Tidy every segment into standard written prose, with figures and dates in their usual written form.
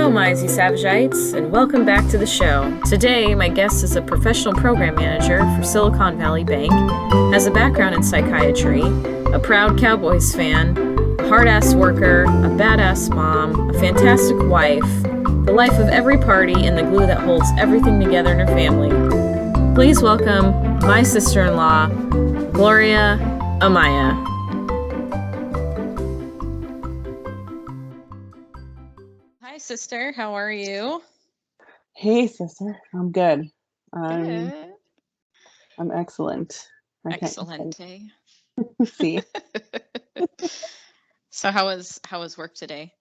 Hello, my Easy Savagites, and welcome back to the show. Today, my guest is a professional program manager for Silicon Valley Bank, has a background in psychiatry, a proud Cowboys fan, a hard-ass worker, a badass mom, a fantastic wife, the life of every party, and the glue that holds everything together in her family. Please welcome my sister-in-law, Gloria Amaya. Hi, sister. How are you? Hey, sister. I'm good. I'm Good. excellent. I can't Excellente. see. So how was work today?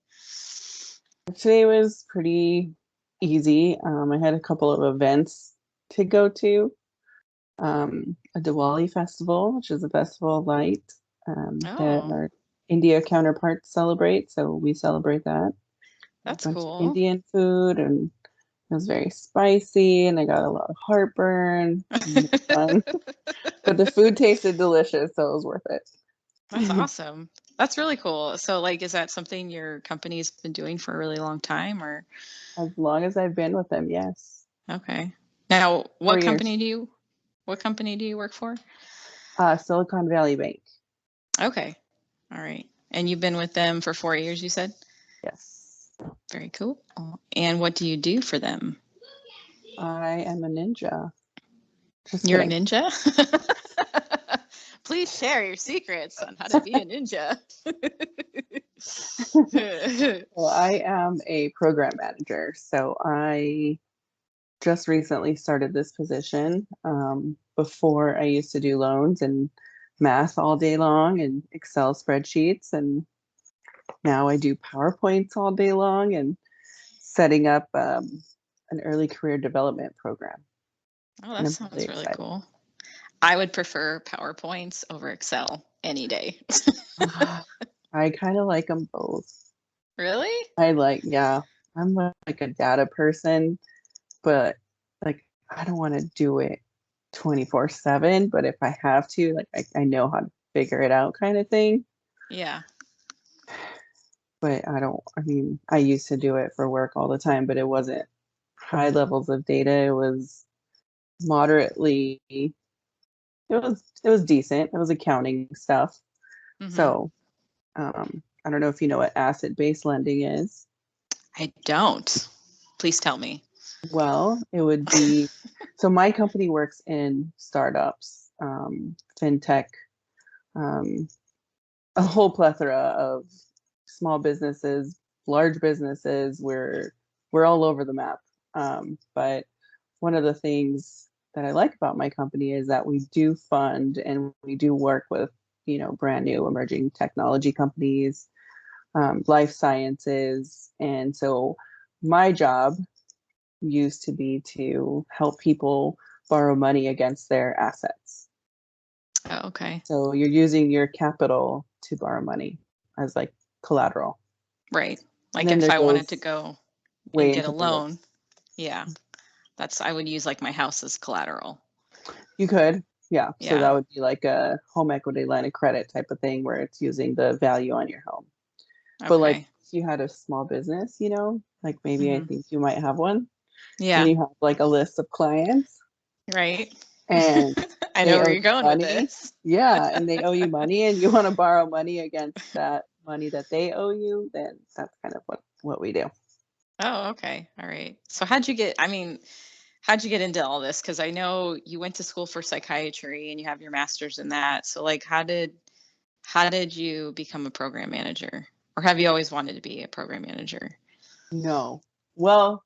Today was pretty easy. I had a couple of events to go to. A Diwali festival, which is a festival of light that Oh, our India counterparts celebrate. So we celebrate that. that's A bunch of cool. Indian food, and it was very spicy, and I got a lot of heartburn. And it was fun. But the food tasted delicious, so it was worth it. That's awesome. That's really cool. So like, is that something your company's been doing for a really long time or? As long as I've been with them, yes. Okay. Now, 4 what years. company do you work for? Silicon Valley Bank. Okay. All right. And you've been with them for 4 years, you said? Yes. Very cool. And what do you do for them? I am a ninja. Just You're kidding. a ninja? Please share your secrets on how to be a ninja. Well, I am a program manager, so I just recently started this position. Before, I used to do loans and math all day long and Excel spreadsheets, and now I do PowerPoints all day long and setting up an early career development program. Oh, that And I'm sounds really really excited. cool. I would prefer PowerPoints over Excel any day. I kind of like them both. Really? Yeah, I'm like a data person, but like I don't want to do it 24/7, but if I have to, like I know how to figure it out kind of thing. Yeah. But I mean, I used to do it for work all the time, but it wasn't high levels of data. It was moderately, it was decent. It was accounting stuff. Mm-hmm. So I don't know if you know what asset-based lending is. I don't. Please tell me. Well, it would be so my company works in startups, fintech, um, a whole plethora of small businesses, large businesses. We're all over the map. But one of the things that I like about my company is that we do fund and we do work with, brand new emerging technology companies, life sciences. And so my job used to be to help people borrow money against their assets. Oh, okay. So you're using your capital to borrow money as like collateral. Right. Like And then if there I wanted to goes go and way get a into the loan, weeds. yeah, I would use like my house as collateral. You could, yeah. So that Yeah. would be like a home equity line of credit type of thing where it's using the value on your home. But like Okay. if you had a small business, like maybe I Mm-hmm. think you might have one, and Yeah. you have like a list of clients Right. and I know they where owe you're you going with money. this. Yeah, and they owe you money and you want to borrow money against that money that they owe you, then that's kind of what we do. Oh, okay. All right. So how'd you get into all this? Because I know you went to school for psychiatry and you have your master's in that. So like how did you become a program manager? Or have you always wanted to be a program manager? No. Well,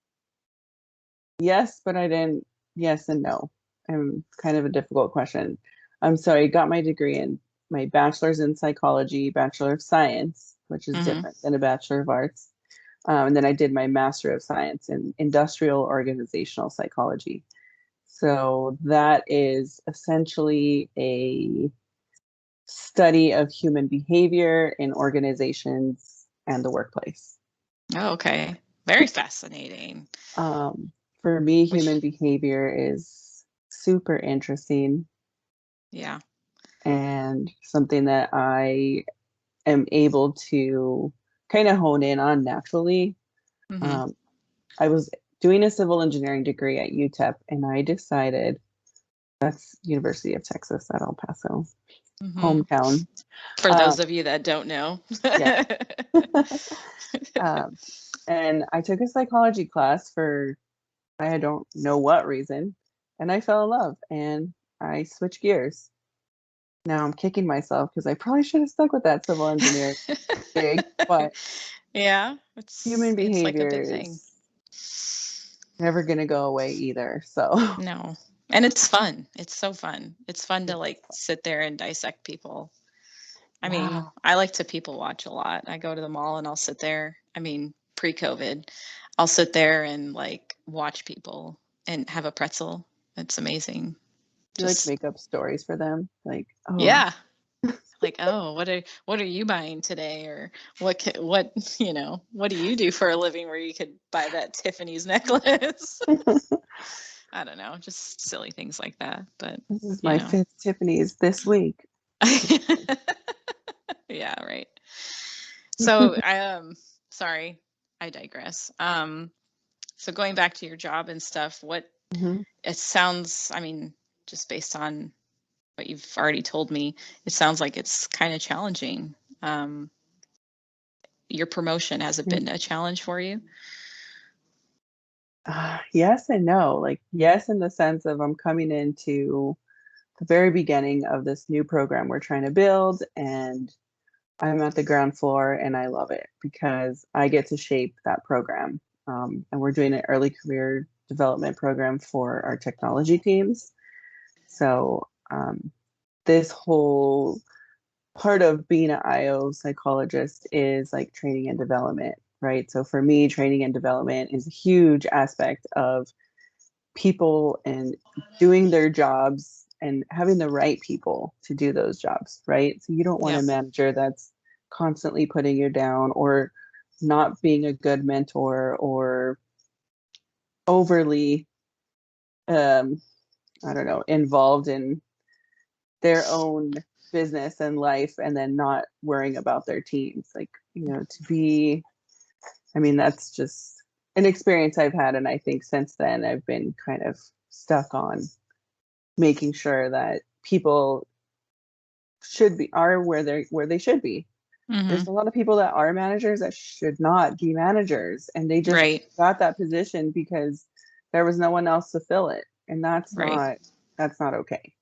yes, but I didn't. Yes and no. Kind of a difficult question. So I got my degree in my bachelor's in psychology, bachelor of science, which is Mm-hmm. different than a bachelor of arts. And then I did my master of science in industrial organizational psychology. So that is essentially a study of human behavior in organizations and the workplace. Oh, okay. Very fascinating. Um, for me, Which, human behavior is super interesting yeah. and something that I am able to kind of hone in on naturally. Mm-hmm. I was doing a civil engineering degree at UTEP, and I decided that's University of Texas at El Paso, hometown. For those of you that don't know. Yeah. And I took a psychology class for I don't know what reason, and I fell in love and I switched gears. Now I'm kicking myself because I probably should have stuck with that civil engineering gig, but Yeah, human it's like a behavior big thing. is never going to go away either. So, No. And it's fun. It's so fun. It's fun to like sit there and dissect people. I mean, yeah, I like to people watch a lot. I go to the mall and I'll sit there. I mean, pre-COVID, I'll sit there and like watch people and have a pretzel. It's amazing. you like Just make up stories for them. Like, oh, yeah. Like, oh, what are you buying today? Or what what do you do for a living where you could buy that Tiffany's necklace? I don't know, just silly things like that. But this is you my know. 5th Tiffany's this week. Yeah, right. So sorry, I digress. So going back to your job and stuff, Mhm. it sounds, I mean, just based on what you've already told me, it sounds like it's kind of challenging. Your promotion, has it been a challenge for you? Yes and no. Like, yes, in the sense of I'm coming into the very beginning of this new program we're trying to build, and I'm at the ground floor and I love it because I get to shape that program. And we're doing an early career development program for our technology teams. So, this whole part of being an IO psychologist is like training and development, right? So, for me, training and development is a huge aspect of people and doing their jobs and having the right people to do those jobs, right? So you don't want a Yep. manager that's constantly putting you down or not being a good mentor or overly I don't know, involved in their own business and life and then not worrying about their teams. Like, to be I mean, that's just an experience I've had, and I think since then I've been kind of stuck on making sure that people are where they should be. Mm-hmm. There's a lot of people that are managers that should not be managers, and they just Right. got that position because there was no one else to fill it, and Right. that's not okay.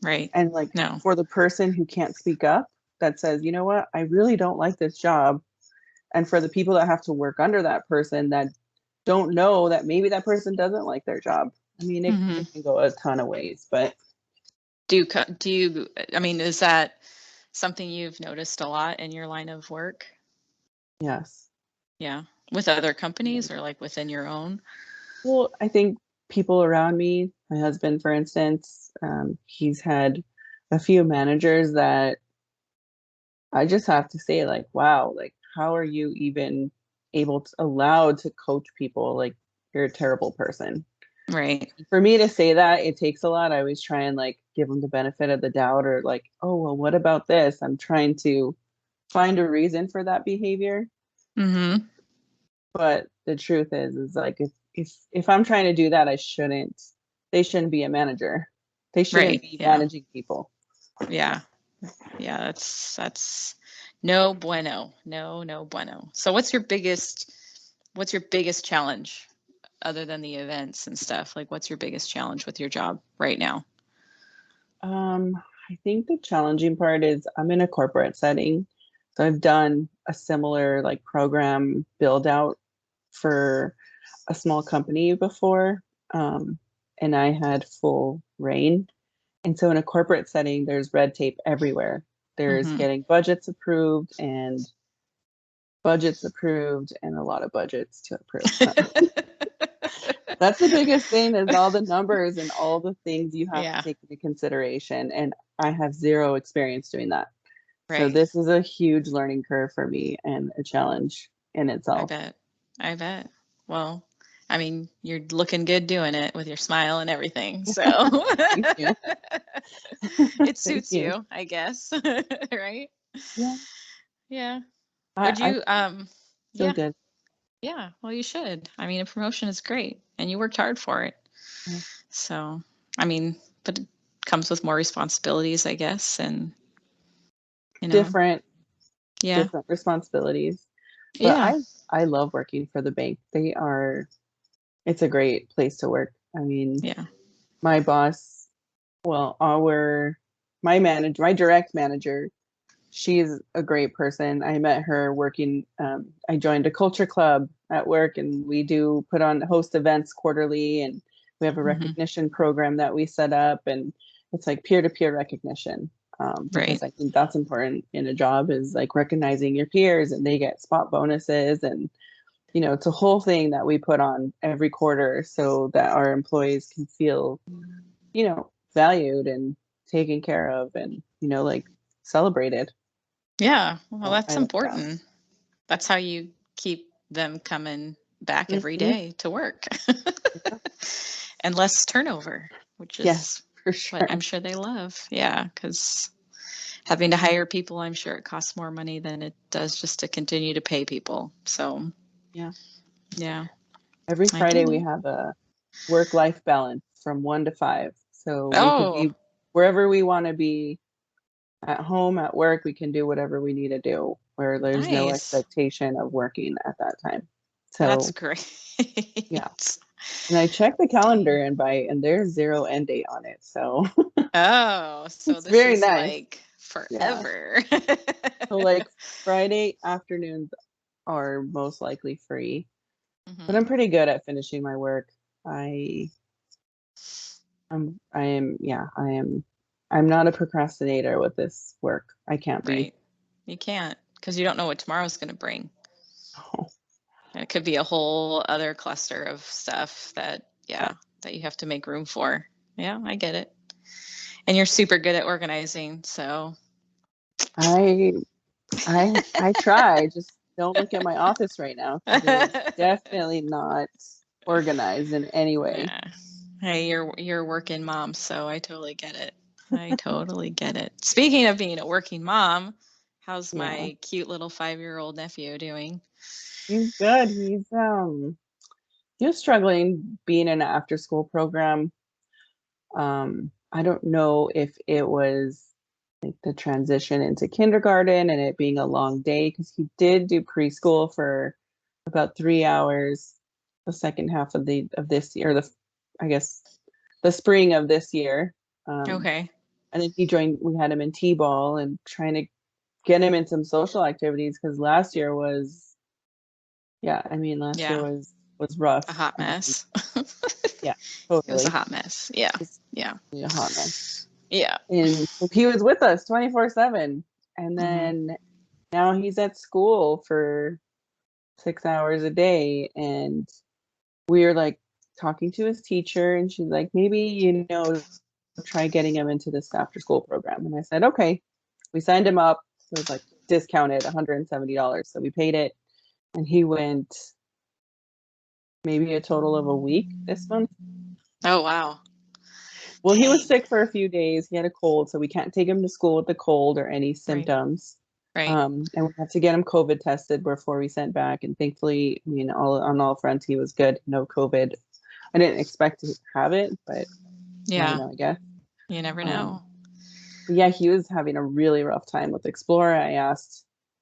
Right. And like No. for the person who can't speak up, that says, you know what, I really don't like this job, and for the people that have to work under that person that don't know that maybe that person doesn't like their job. I mean, Mm-hmm. it can go a ton of ways, but I mean, is that something you've noticed a lot in your line of work? yes. Yeah. With other companies or like within your own? Well, I think people around me, my husband, for instance, he's had a few managers that I just have to say, like, wow, like, how are you even allowed to coach people? Like, you're a terrible person. Right. For me to say that, it takes a lot. I always try and like give them the benefit of the doubt or like, oh, well, what about this? I'm trying to find a reason for that behavior. Mm-hmm. But the truth is like if I'm trying to do that, they shouldn't be a manager. They shouldn't Right. be Yeah. managing people. Yeah. Yeah. That's no bueno. No bueno. So what's your biggest challenge other than the events and stuff? Like what's your biggest challenge with your job right now? I think the challenging part is I'm in a corporate setting. So I've done a similar like program build out for a small company before. And I had full reign. And so in a corporate setting, there's red tape everywhere. There's Mm-hmm. getting budgets approved and a lot of budgets to approve. That's the biggest thing is all the numbers and all the things you have to Yeah. take into consideration. And I have zero experience doing that. So Right. this is a huge learning curve for me and a challenge in I itself. bet. I bet. Well, I mean, you're looking good doing it with your smile and everything. So Thank you. it Thank suits you. you, I guess. Right? Yeah, Yeah. I, Would I you feel yeah. good. Yeah, well, you should. I mean, a promotion is great, and you worked hard for it. Yeah. So, I mean, but it comes with more responsibilities, I guess, and you know, Different yeah, different responsibilities. But yeah, I love working for the bank. It's a great place to work. I mean, yeah. my boss, well, my direct manager, she's a great person. I met her working, I joined a culture club at work, and we do host events quarterly, and we have a Hmm. recognition program that we set up, and it's like peer-to-peer recognition. Because Right. I think that's important in a job, is like recognizing your peers, and they get spot bonuses, and it's a whole thing that we put on every quarter so that our employees can feel, valued and taken care of, and, like, celebrated. Yeah. Well, So that's I like that. important. That's how you keep them coming back every Hmm. day to work. Yeah. And less turnover, which Yes, is for what I'm sure. sure they love. Yeah, because having to hire people, I'm sure it costs more money than it does just to continue to pay people. So, Yeah. yeah, Every I Friday get we it. have a work-life balance from 1 to 5. So we could Oh, be wherever we want to be, at home, at work. We can do whatever we need to do, where there's no nice. expectation of working at that time. That's So great. yeah. And I checked the Dang. calendar invite, and there's zero end date on it. So Oh, so it's this very is nice. like Yeah. forever. So like Friday afternoons are most likely free. But I'm Hmm. pretty good at finishing my work. I I am I'm not a procrastinator with this work. I can't be. Right. You can't because you don't know what tomorrow's going to bring. And it could be a whole other cluster of stuff that, Yeah. yeah, that you have to make room for. Yeah, I get it. And you're super good at organizing, so I I try. Just don't look at my office right now, because it is definitely not organized in any way. yeah. Hey, you're a working mom, so I totally get it. I totally get it. Speaking of being a working mom, how's Yeah. my cute little 5-year-old nephew doing? He's good. He was struggling being in an after school program. I don't know if it was like the transition into kindergarten and it being a long day, because he did do preschool for about 3 hours the second half of this year, I guess the spring of this year. Um, Okay. and then we had him in T-ball and trying to get him in some social activities, because last year was, yeah, I mean, last year Yeah, was rough. a hot mess. Yeah, It was a totally. hot mess. Yeah. Just Yeah. a hot mess. Yeah. And so he was with us 24/7. And Hmm. then now he's at school for 6 hours a day. And we're like talking to his teacher, and she's like, maybe, try getting him into this after school program. And I said, okay. We signed him up. It was like discounted $170. So we paid it. And he went maybe a total of a week this month. Oh, wow. Well, he was Dang. sick for a few days. He had a cold, so we can't take him to school with the cold or any Right. symptoms. Right. And we had to get him COVID tested before we sent back. And thankfully, I mean, on all fronts, he was good. No COVID. I didn't expect to have it, but never Yeah. know, I guess. You never Um, know. but yeah, he was having a really rough time with Explorer.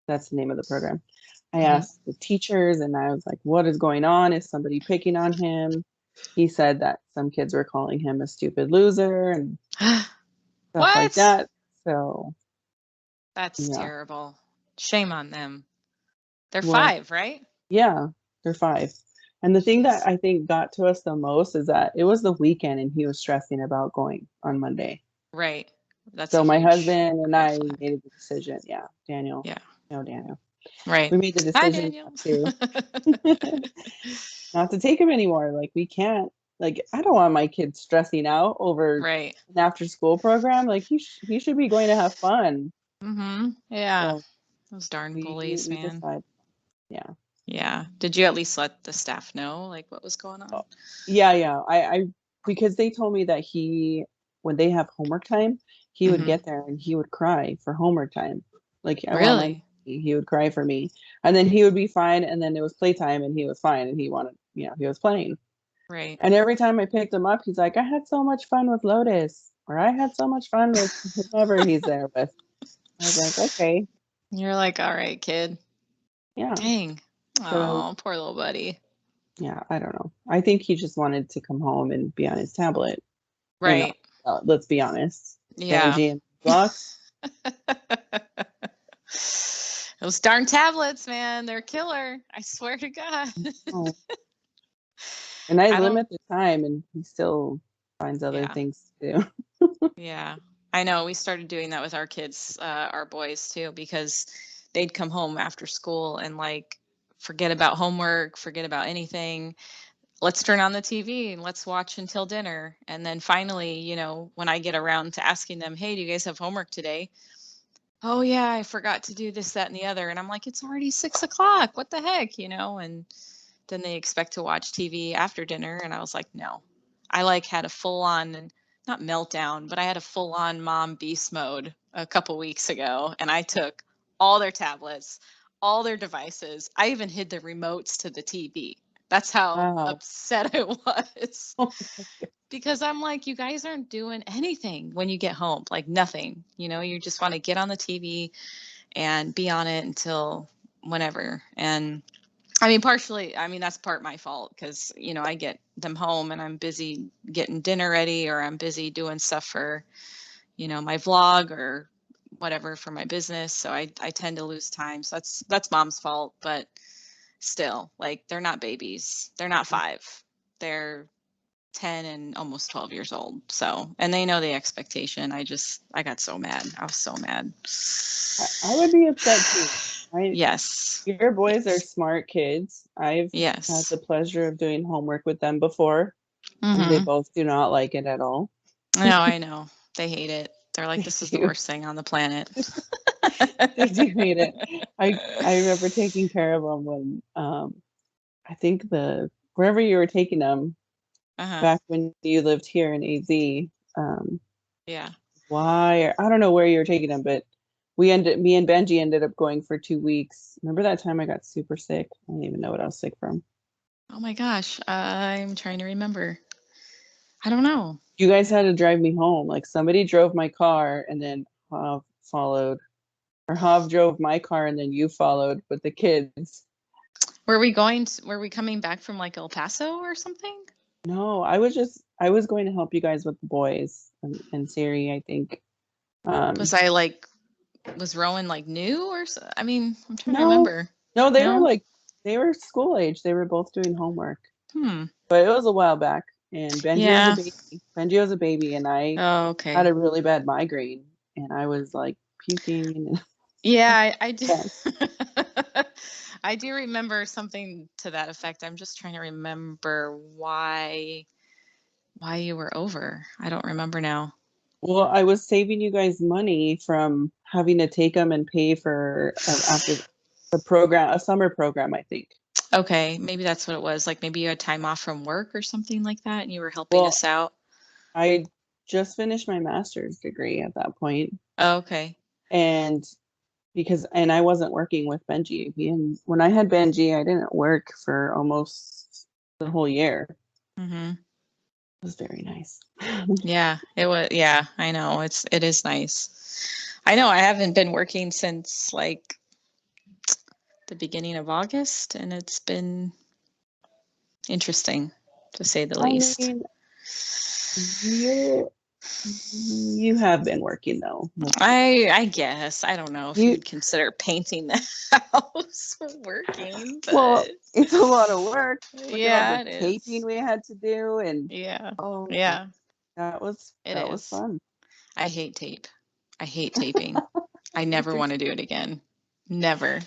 That's the name of the program. I Hmm. asked the teachers, and I was like, what is going on? Is somebody picking on him? He said that some kids were calling him a stupid loser and stuff like What? that. So That's yeah, terrible. Shame on them. They're well, 5, right? yeah, they're 5. And the thing that Jeez. I think got to us the most is that it was the weekend, and he was stressing about going on Monday. Right. That's a So my huge husband and red I flag. made the decision. Yeah, Daniel. Yeah. No, Daniel. Right. We made the Hi, decision Daniel. not to take him anymore. Like, we can't. Like, I don't want my kid stressing out over Right. an after school program. Like, he should be going to have fun. Hmm. Yeah. So Those darn we bullies, we man. decided. Yeah. Yeah. Did you at least let the staff know like what was going on? Oh, yeah, yeah. I because they told me that when they have homework time, he would Hmm. get there and he would cry for homework time. Like, I want my Really? me. He would cry for me. And then he would be fine. And then it was playtime and he was fine and he wanted, he was playing. Right. And every time I picked him up, he's like, I had so much fun with Lotus, or I had so much fun with whoever he's there with. I was like, okay. You're like, all right, kid. Yeah. Dang. So, Oh, poor little buddy. yeah, I don't know. I think he just wanted to come home and be on his tablet. Right. And, let's be honest. Yeah. Benji and blocks. Those darn tablets, man, they're killer. I swear to God. Oh. And I limit the time, and he still finds other things to do. Yeah, I know. We started doing that with our kids, our boys too, because they'd come home after school and like forget about homework, forget about anything. Let's turn on the TV and let's watch until dinner. And then finally, when I get around to asking them, hey, do you guys have homework today? Oh yeah, I forgot to do this, that, and the other. And I'm like, it's already 6:00. What the heck, And then they expect to watch TV after dinner. And I was like, no. I had a full on, not meltdown, but I had a full on mom beast mode a couple weeks ago. And I took all their tablets, all their devices. I even hid the remotes to the TV. That's how upset I was. Because I'm like, you guys aren't doing anything when you get home, like nothing. You just want to get on the TV and be on it until whenever. And I mean, partially, that's part my fault because, I get them home and I'm busy getting dinner ready or I'm busy doing stuff for, my vlog or whatever for my business. So I tend to lose time. So that's mom's fault. But still, they're not babies. They're not 5. They're 10 and almost 12 years old. So, and they know the expectation. I got so mad. I was so mad. I would be upset too. Yes. Your boys are smart kids. I've had Yes. the pleasure of doing homework with them before. And they both do not like it at all. No, I know. They hate it. They're like, this is the worst thing on the planet. They do hate it. I remember taking care of them when I think wherever you were taking them back when you lived here in AZ. Yeah. I don't know where you were taking them, but me and Benji ended up going for 2 weeks. Remember that time I got super sick? I don't even know what I was sick from. Oh my gosh. I'm trying to remember. I don't know. You guys had to drive me home. Like somebody drove my car and then Hav followed. Or Hav drove my car and then you followed with the kids. Were we coming back from like El Paso or something? No, I was going to help you guys with the boys and Siri, I think. Was Rowan new or so? I'm trying to remember. No, they were school age. They were both doing homework. But it was a while back. And Benji was a baby. Benji was a baby and I had a really bad migraine and I was like puking. Yeah, I do. I do remember something to that effect. I'm just trying to remember why you were over. I don't remember now. Well, I was saving you guys money from having to take them and pay for after the program, a summer program, I think. Okay, maybe that's what it was. Like maybe you had time off from work or something like that, and you were helping us out. I just finished my master's degree at that point. Oh, okay. And I wasn't working with Benji. And when I had Benji, I didn't work for almost the whole year. Mm-hmm. It was very nice. Yeah, it was. Yeah, I know. It is nice. I know I haven't been working since like the beginning of August, and it's been interesting to say the least. You have been working though. I guess. I don't know if you'd consider painting the house working. But... Well, it's a lot of work. Look yeah, at all the taping we had to do, and that was fun. I hate tape. I hate taping. I never want to do it again. Never.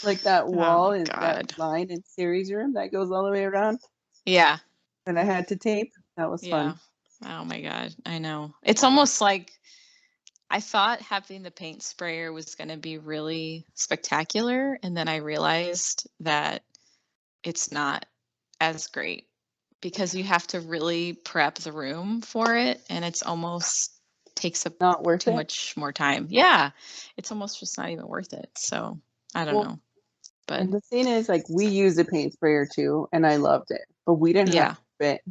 Like that wall and that line in Siri's room that goes all the way around. Yeah. And I had to tape. That was fun. Oh my God. I know. It's almost like I thought having the paint sprayer was going to be really spectacular. And then I realized that it's not as great because you have to really prep the room for it. And it's almost takes up not worth too much more time. Yeah. It's almost just not even worth it. So I don't Well, know. But and the thing is, like, we use a paint sprayer too, and I loved it. But we didn't have yeah, carpet.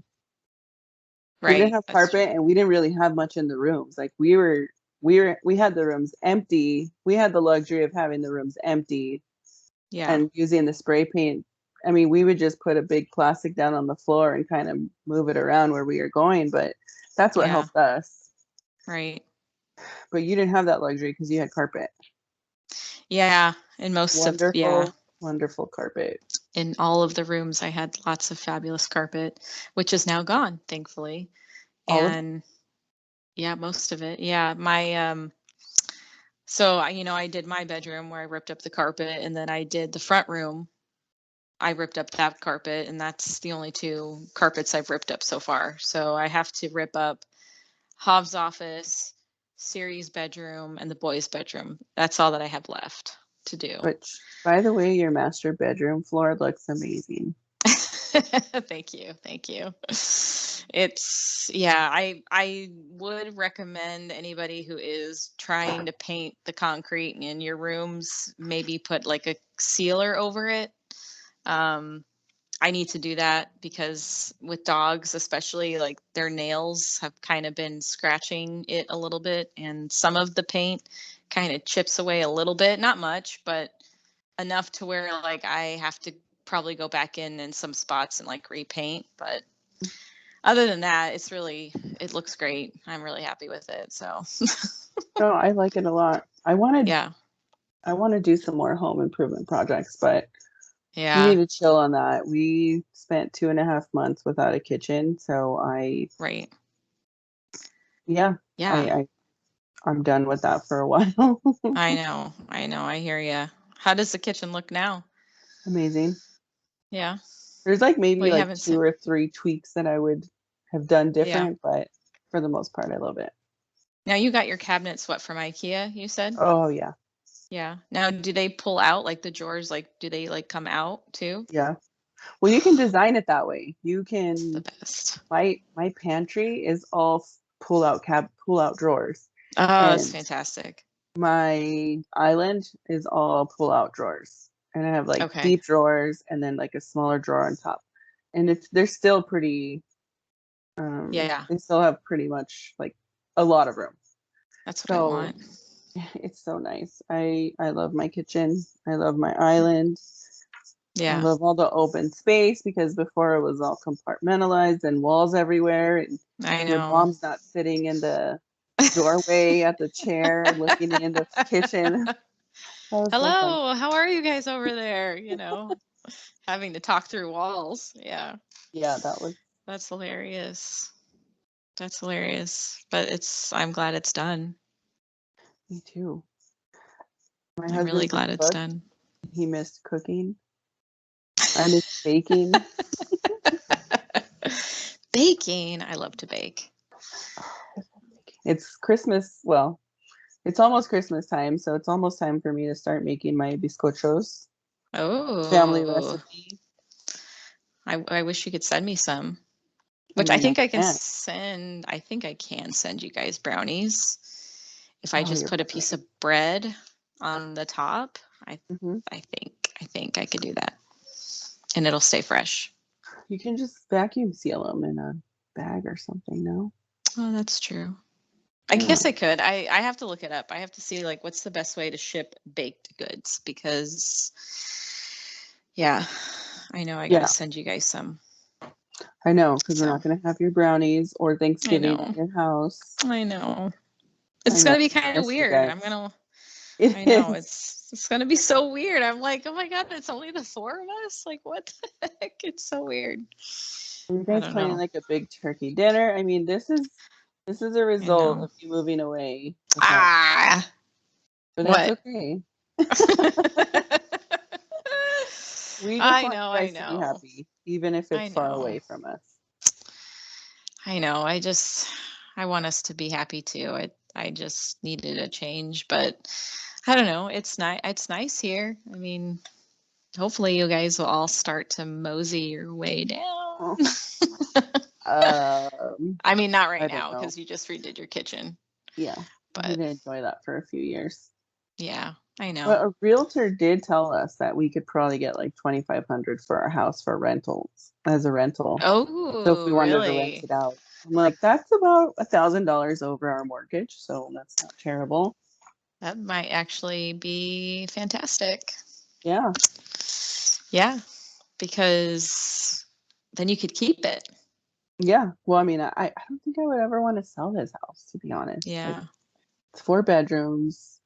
We didn't right. have That's carpet, true. and we didn't really have much in the rooms. Like, we had the rooms empty. We had the luxury of having the rooms empty Yeah. and using the spray paint. I mean, we would just put a big plastic down on the floor and kind of move it around where we are going, but that's what Yeah. helped us. Right. But you didn't have that luxury because you had carpet. Yeah. In most of, yeah. Wonderful, wonderful carpet. In all of the rooms, I had lots of fabulous carpet, which is now gone, thankfully. All of And yeah, most of it. Yeah. So I did my bedroom where I ripped up the carpet, and then I did the front room. I ripped up that carpet, and that's the only two carpets I've ripped up so far. So I have to rip up Hov's office, Siri's bedroom, and the boys' bedroom. That's all that I have left to do. which, by the way, your master bedroom floor looks amazing. Thank you. Thank you. Yeah, I would recommend anybody who is trying to paint the concrete in your rooms, maybe put like a sealer over it. I need to do that because with dogs, especially, like, their nails have kind of been scratching it a little bit, and some of the paint kind of chips away a little bit, not much, but enough to where, like, I have to probably go back in some spots and, like, repaint. But other than that, it looks great. I'm really happy with it. So No, I like it a lot. yeah, I want to do some more home improvement projects, but we yeah, need to chill on that. We spent 2.5 months without a kitchen, so right, yeah, yeah. I I'm done with that for a while. I know. I hear you. How does the kitchen look now? Amazing. Yeah. There's like Well, maybe you like haven't two said. or three tweaks that I would have done Yeah. different, but for the most part, I love it. Now you got your cabinets, what, from IKEA, you said? Oh yeah, Yeah. Now, do they pull out, like, the drawers, like, do they, like, come out too? yeah. Well, you can design it that way. You It's the can. best. My pantry is all pull out drawers, Oh, that's and fantastic. my island is all pull out drawers. And I have like Okay. deep drawers and then like a smaller drawer on top. And they're still pretty Yeah, they still have pretty much like a lot of room. that's what I So want. it's so nice. I love my kitchen. I love my island. I Yeah, love all the open space because before it was all compartmentalized and walls everywhere, and I your know. mom's not sitting in the doorway at the chair looking in the kitchen. That was so fun. Hello, how are you guys over there? Having to talk through walls. Yeah, Yeah, that was that's hilarious. That's hilarious. But I'm glad it's done. me too. My I'm really husband can glad it's cook. done. He missed cooking. I miss baking. Baking. I love to bake. It's Christmas. Well, it's almost Christmas time, so it's almost time for me to start making my bizcochos. Family Oh, recipe. I wish you could send me some. I Which I mean, I think I can can. send. I think I can send you guys brownies if I Oh, just you're put a fine. piece of bread on the top. I Hmm. I think I could do that, and it'll stay fresh. You can just vacuum seal them in a bag or something. No. Oh, that's true. I Yeah. guess I could. I have to look it up. I have to see, like, what's the best way to ship baked goods, because yeah, I know I got to Yeah. send you guys some. I know, because we're So not going to have your brownies or I Thanksgiving at know. your house. I know. I It's know. gonna be I kind of miss you weird. guys. It I know is. it's gonna be so weird. I'm like, oh my god, it's only the four of us. Like, what the heck? It's so weird. Are you I guys don't planning know. like a big turkey dinner? I mean, this is a I result know. of you moving away without, Ah, but that's what? okay. We just I want know. you I guys to be know. happy, even if I it's far know. away from us. I know. I want us to be happy too. I just needed a change, but I don't know. It's nice. It's nice here. I mean, hopefully you guys will all start to mosey your way down. Oh, um, I mean, not right I don't now know. because you just redid your kitchen, Yeah, we but didn't enjoy that for a few years. yeah, I know. But a realtor did tell us that we could probably get like 2,500 for our house for rentals as a rental. So if Oh, we wanted to rent really? it out, I'm like, that's about $1,000 over our mortgage, so that's not terrible. That might actually be fantastic. Yeah. Yeah, because then you could keep it. Yeah. Well, I mean, I don't think I would ever want to sell this house, to be honest. Like, Yeah. it's 4 bedrooms.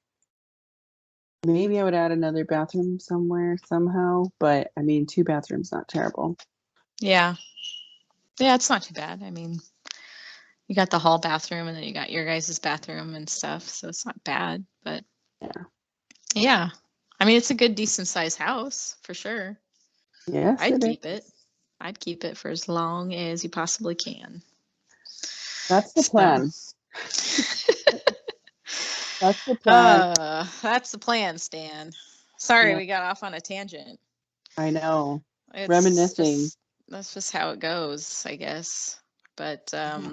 Maybe I would add another bathroom somewhere somehow, but I mean, 2 bathrooms, not terrible. Yeah. Yeah, it's not too bad. I mean, you got the hall bathroom and then you got your guys' bathroom and stuff, so it's not bad. But Yeah. yeah, I mean, it's a good, decent sized house for sure. Yes, I'd it keep it. is. I'd keep it for as long as you possibly can. That's the So, plan. That's the plan. that's the plan, Stan. Sorry, Yeah, we got off on a tangent. I know. It's Reminiscing. just that's just how it goes, I guess. But Yeah.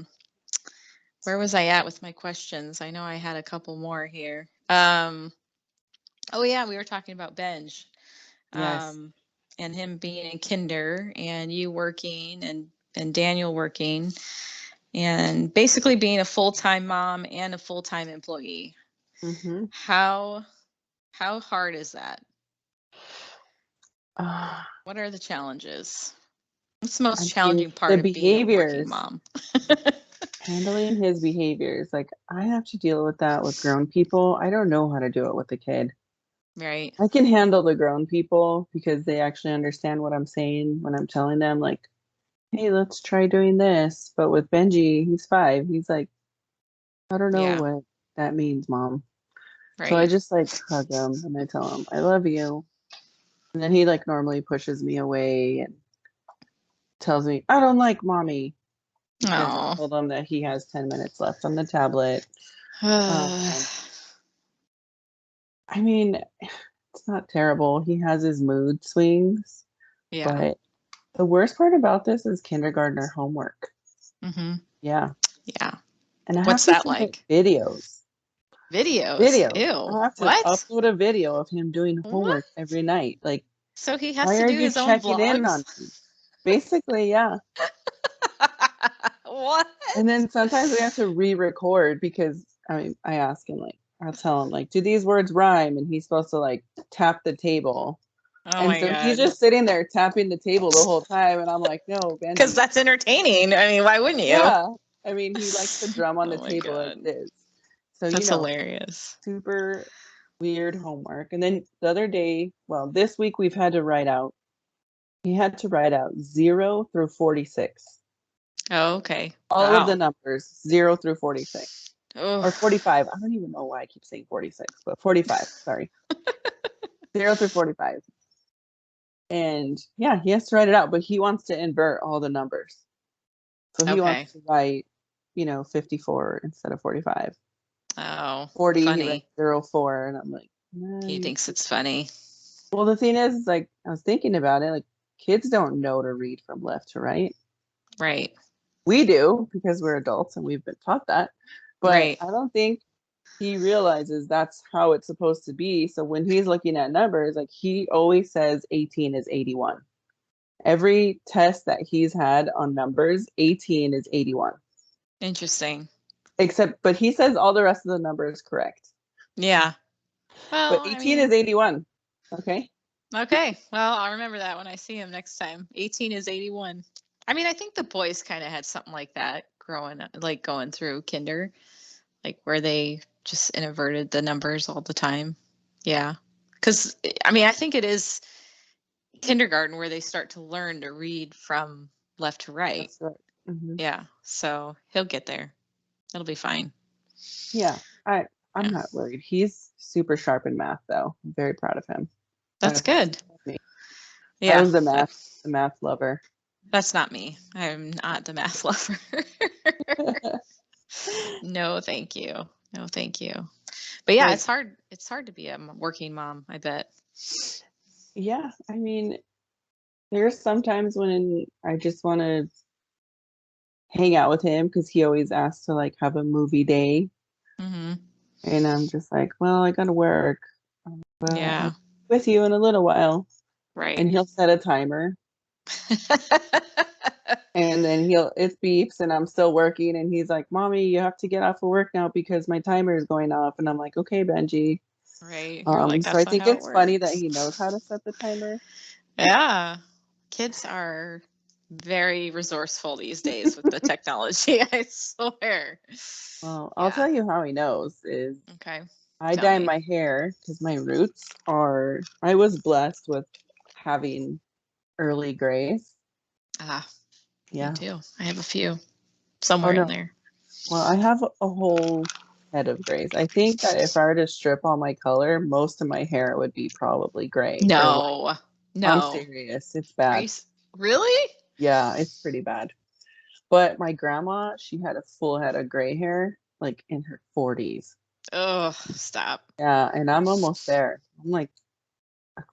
where was I at with my questions? I know I had a couple more here. Oh yeah, we were talking about Benj, Yes. and him being in kinder, and you working, and Daniel working, and basically being a full-time mom and a full-time employee. Mm-hmm. How hard is that? Uh, What are the challenges? What's the most I mean, challenging the part of being a working behaviors, mom? handling his behaviors. Like, I have to deal with that with grown people. I don't know how to do it with a kid. Right. I can handle the grown people because they actually understand what I'm saying when I'm telling them, like, hey, let's try doing this. But with Benji, he's 5. He's like, I don't know Yeah. what that means, mom. So I Right. just like hug him and I tell him, I love you. And then he like normally pushes me away and tells me, I don't like mommy because I Oh. told him that he has 10 minutes left on the tablet. Um, I mean, it's not terrible. He has his mood swings, Yeah. but the worst part about this is kindergartner homework. Mm-hmm. Yeah. Yeah. And I have What's to that submit like? videos. Videos. Videos. Ew. I have to What? upload a video of him doing What? homework every night. Like, So he has why to are do you his own checking in vlogs? on me? Basically, yeah. What? And then sometimes we have to re-record because I mean, I ask him like, I'll tell him like, do these words rhyme? And he's supposed to like tap the table. Oh And my so he's God. just sitting there tapping the table the whole time. And I'm like, no, Because Benji. that's entertaining. I mean, why wouldn't you? Yeah. I mean, he likes to drum on the Oh my table as God. it is. So, That's hilarious. super weird homework. And then the other day, well, this week we've had to write out, he had to write out 0 through 46. Oh, okay. All of the Wow. numbers, 0 through 46. Oh, Or 45. I don't even know why I keep saying 46, but 45, sorry. 0 through 45. And yeah, he has to write it out, but he wants to invert all the numbers. So he okay. wants to write, 54 instead of 45. Oh, 40, he writes funny. 04. And I'm like, nah, He thinks it's funny. well, the thing is, like, I was thinking about it, like, kids don't know to read from left to right. Right. We do because we're adults and we've been taught that. But Right. I don't think he realizes that's how it's supposed to be. So when he's looking at numbers, like he always says 18 is 81. Every test that he's had on numbers, 18 is 81. Interesting. But he says all the rest of the numbers correct. Yeah. Well, But I 18 is mean, 81. Okay. okay. Well, I'll remember that when I see him next time. 18 is 81. I mean, I think the boys kind of had something like that growing up, like going through kinder, like where they just inverted the numbers all the time. Yeah. Because, I mean, I think it is kindergarten where they start to learn to read from left to right. That's right. Hmm. Yeah. So he'll get there. It'll be fine. Yeah. I'm Yeah. not worried. He's super sharp in math though. I'm very proud of him. That's good. Me. I Yeah. was the math lover. That's not me. I'm not the math lover. No, thank you. No, thank you. But yeah, Like, it's hard. It's hard to be a working mom, I bet. yeah, I mean, there's sometimes when I just want to hang out with him because he always asks to like have a movie day. Mm-hmm. And I'm just like, well, I gotta work. Well, Yeah. I'll be with you in a little while. Right. And he'll set a timer. And then it beeps and I'm still working. And he's like, Mommy, you have to get off of work now because my timer is going off. And I'm like, okay, Benji. Right. You're like, So I that's not think how it it's funny that works. he knows how to set the timer. Yeah. Kids are very resourceful these days with the technology, I swear. Well, I'll Yeah. tell you how he knows is Okay. I Tell dye me. my hair because my roots I was blessed with having early grays. Ah, me Yeah. too. I have a few Oh, somewhere in no. there. Well, I have a whole head of grays. I think that if I were to strip all my color, most of my hair would be probably gray or white. No. I'm No. serious. It's Are you bad. really? Yeah, it's pretty bad. But my grandma, she had a full head of gray hair, like in her 40s. Oh, stop. Yeah, and I'm almost there. I'm like a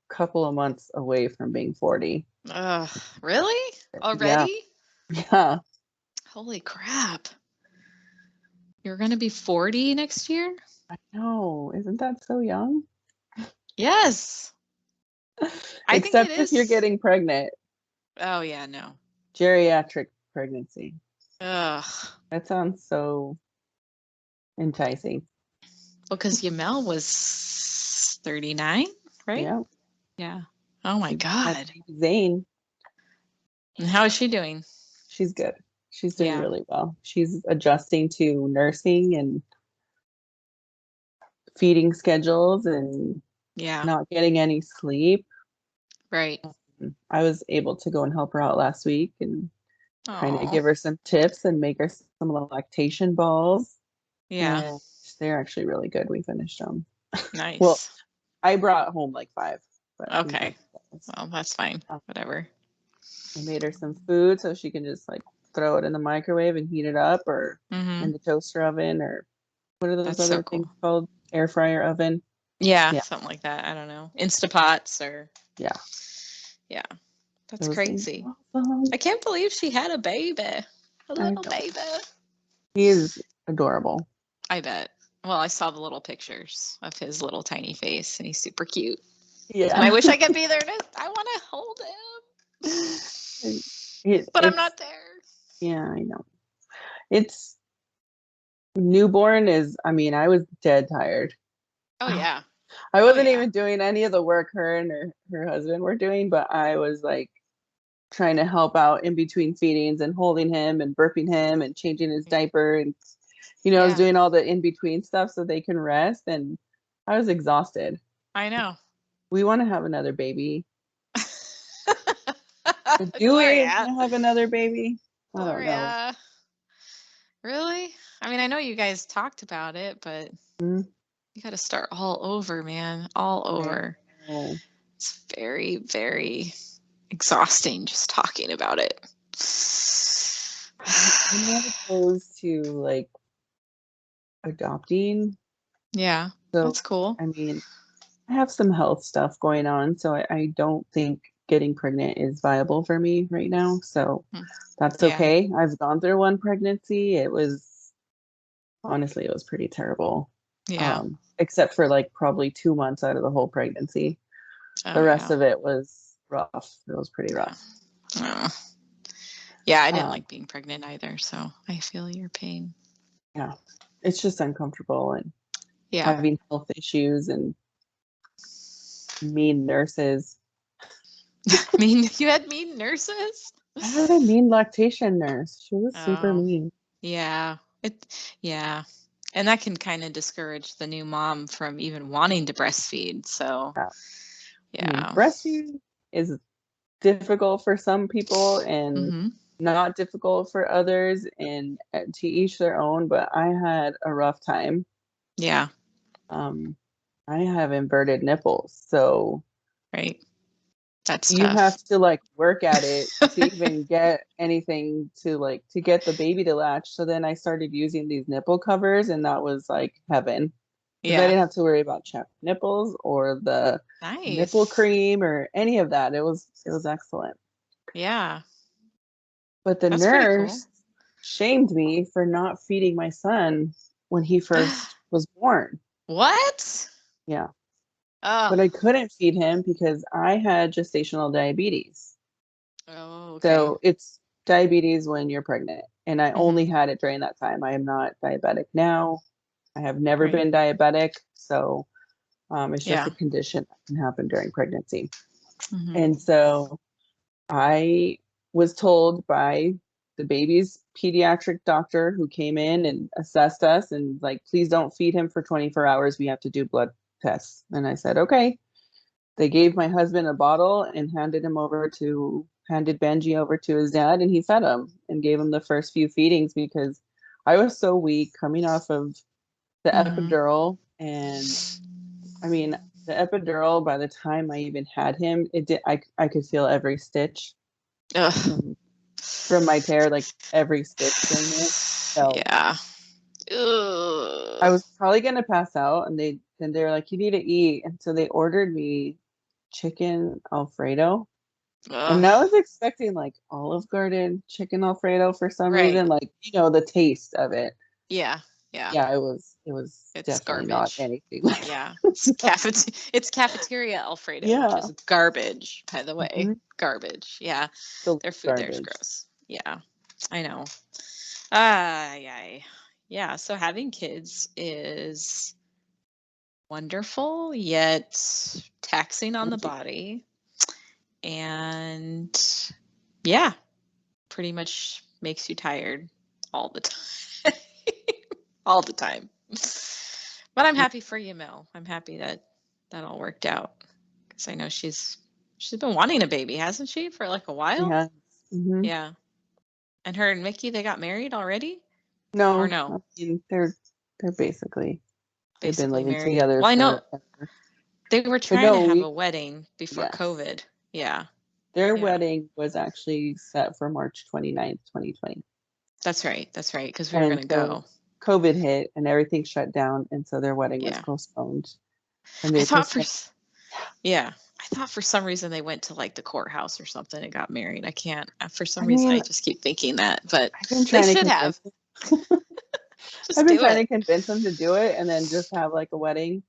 couple of months away from being 40. Ugh, really? Yeah, Already? yeah. Holy crap. You're going to be 40 next year? I know. Isn't that so young? Yes. I think it Except if you're is. getting pregnant, Oh, yeah, no. geriatric pregnancy. Ugh. That sounds so enticing. Well, because Yamel was 39, right? Yeah. Yeah. Oh my We had God. Zane. And how is she doing? She's good. She's doing Yeah. really well. She's adjusting to nursing and feeding schedules and Yeah. not getting any sleep. Right. I was able to go and help her out last week and kind of Oh, give her some tips and make her some lactation balls. yeah. And they're actually really good. We finished them. Well, Nice. I brought home like 5, but we Okay. finished those. Well, that's fine. Whatever. I made her some food so she can just like throw it in the microwave and heat it up or Mm-hmm. in the toaster oven or what are those That's so other cool. things called? Air fryer oven. Yeah, Yeah, something like that. I don't know. Instapots or yeah. yeah. That's Those things crazy. are awesome. I can't believe she had a baby. A I little know. baby. He is adorable. I bet. Well, I saw the little pictures of his little tiny face and he's super cute. And I Yeah. wish I could be there I want to hold him. But I'm It's not there. yeah, I know. It's newborn is I mean, I was dead tired. Oh yeah. I Oh wasn't yeah. even doing any of the work her and her husband were doing, but I was like trying to help out in between feedings and holding him and burping him and changing his diaper and I was Yeah. doing all the in between stuff so they can rest and I was exhausted. I know. We want to have another baby. Do we want Gloria. to have another baby? I don't know. Gloria. Really? I mean, I know you guys talked about it, but Mm, you got to start all over, man. All I over. know. It's very, very exhausting just talking about it. I'm not opposed to like adopting. Yeah, So, that's cool. I mean, I have some health stuff going on, so I don't think getting pregnant is viable for me right now. So Hmm. that's Yeah, okay. I've gone through one pregnancy. It was honestly, it was pretty terrible. yeah. Except for like probably 2 months out of the whole pregnancy. The Oh, rest yeah. of it was rough. It was pretty Yeah. rough. Oh. Yeah, I didn't Um, like being pregnant either, so I feel your pain. yeah, it's just uncomfortable and Yeah. having health issues and mean nurses. Mean you had mean nurses? I had a mean lactation nurse. She was super Oh, mean. yeah. Yeah. And that can kind of discourage the new mom from even wanting to breastfeed. So, Yeah. I mean, yeah. breastfeeding is difficult for some people and Mm-hmm. not difficult for others, and to each their own. But I had a rough time. Yeah, Um, I have inverted nipples, so right. That's you tough. have to like work at it to even get anything to get the baby to latch. So then I started using these nipple covers, and that was like heaven because I Yeah. didn't have to worry about chapped nipples or the nipple Nice. cream or any of that. It was excellent. Yeah. But the That's pretty cool. nurse shamed me for not feeding my son when he first was born. What? Yeah. Oh. but I couldn't feed him because I had gestational diabetes. Oh, okay. So it's diabetes when you're pregnant. And I only Mm-hmm. had it during that time. I am not diabetic now. I have never Right. been diabetic. So it's just a Yeah. condition that can happen during pregnancy. Mm-hmm. And so I was told by the baby's pediatric doctor who came in and assessed us and like, please don't feed him for 24 hours. We have to do blood tests. And I said, okay. They gave my husband a bottle and handed Benji over to his dad, and he fed him and gave him the first few feedings because I was so weak coming off of the Mm-hmm. epidural. And I mean, the epidural, by the time I even had him, I could feel every stitch Ugh. from my tear, like every stitch during it felt. Yeah. I Ugh. was probably gonna pass out, and they were like, "You need to eat," and so they ordered me chicken Alfredo. And I Ugh. was expecting like Olive Garden chicken Alfredo for some Right. reason, like, the taste of it. Yeah. Yeah. Yeah, it was It's definitely not garbage. anything like Yeah. that. It's cafeteria Alfredo, which Yeah. is garbage, by the way. Hmm. Garbage. Yeah. Still Their food there's garbage. gross. Yeah. I know. Yeah. Yeah. So having kids is wonderful, yet taxing on the body. And yeah, pretty much makes you tired all the time. All the time. But I'm happy for you, Mel. I'm happy that that all worked out because I know she's been wanting a baby, hasn't she, for like a while? Yeah. Hmm. Yeah. And her and Mickey, they got married already, or No, no? I mean they're basically they've been Basically living married. together Well, I know forever. they were But trying to no, have a we wedding before yes. COVID. Yeah. Their Yeah. wedding was actually set for March 29th, 2020. That's right. That's right. Because we were And gonna so go. COVID hit and everything shut down, and so their wedding was Yeah. postponed. And I they thought for postponed. Yeah. I thought for some reason they went to like the courthouse or something and got married. I can't. For some I reason, I mean, just keep thinking that, but I've been they trying to should have. convince them. I've Just been do trying it. to convince them to do it and then just have like a wedding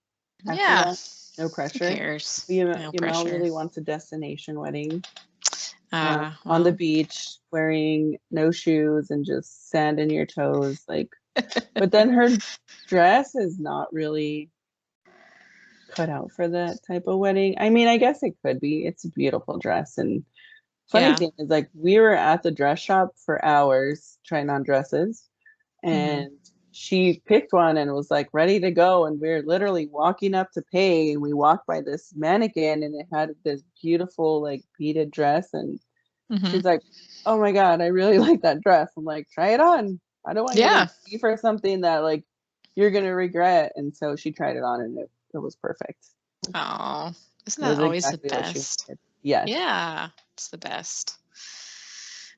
after Yeah. that. No Who pressure. cares? No Yamal pressure. really wants a destination wedding on the Well, beach, wearing no shoes and just sand in your toes. Like, but then her dress is not really cut out for that type of wedding. I mean, I guess it could be. It's a beautiful dress. And funny yeah. thing is, like, we were at the dress shop for hours trying on dresses, Hmm. and she picked one and was like ready to go. And we are literally walking up to pay, and we walked by this mannequin, and it had this beautiful, like, beaded dress. And Hmm. she's like, "Oh my God, I really like that dress." I'm like, "Try it on. I don't want you to Yeah. pay for something that, like, you're going to regret." And so she tried it on, and it was perfect. Oh, isn't It that was always the exactly what she best? wanted. Yes. Yeah, it's the best.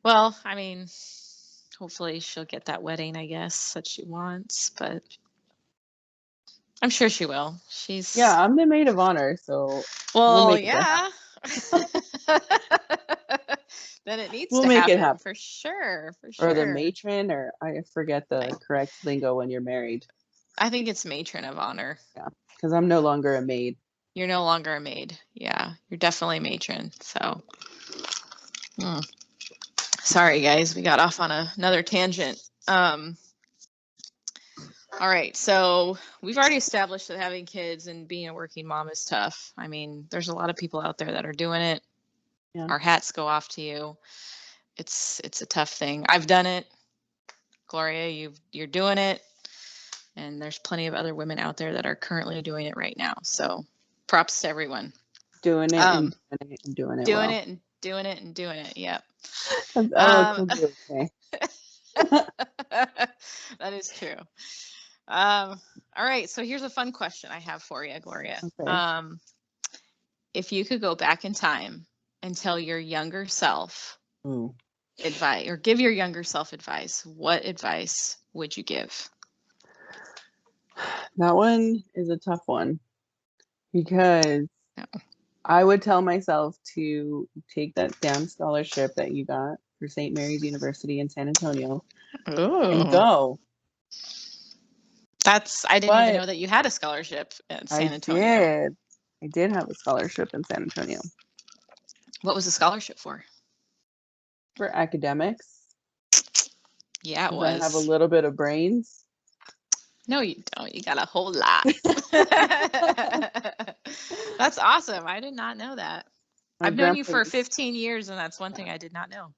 Well, I mean, hopefully she'll get that wedding, I guess, that she wants, but I'm sure she will. Yeah, She's, I'm the maid of honor, so we'll well, make it happen. yeah. Then it needs We'll to make it happen happen. for sure, for Or the sure. matron, or I forget the correct lingo when you're married. I think it's matron of honor. Yeah, because I'm no longer a maid. You're no longer a maid. Yeah, you're definitely matron. So, sorry guys, we got off on another tangent. All right, so we've already established that having kids and being a working mom is tough. I mean, there's a lot of people out there that are doing it. Yeah. Our hats go off to you. It's a tough thing. I've done it. Gloria, you're doing it. And there's plenty of other women out there that are currently doing it right now. So props to everyone. Doing it and Um, doing it and doing it doing well. it and doing it and doing it. Yep. Alex Um, will be okay. that is true. All right. So here's a fun question I have for you, Gloria. Okay. If you could go back in time and tell your younger self Ooh. advice or give your younger self advice, what advice would you give? That one is a tough one because No. I would tell myself to take that damn scholarship that you got for St. Mary's University in San Antonio and Oh, go. I didn't even But know that you had a scholarship at I San Antonio. did. I did have a scholarship in San Antonio What was the scholarship for? for academics Yeah, it because I have a was. little bit of brains. No, you don't. You got a whole lot. That's awesome. I did not know that. My I've known you grandpa for used 15 years, and that's one thing I did not know.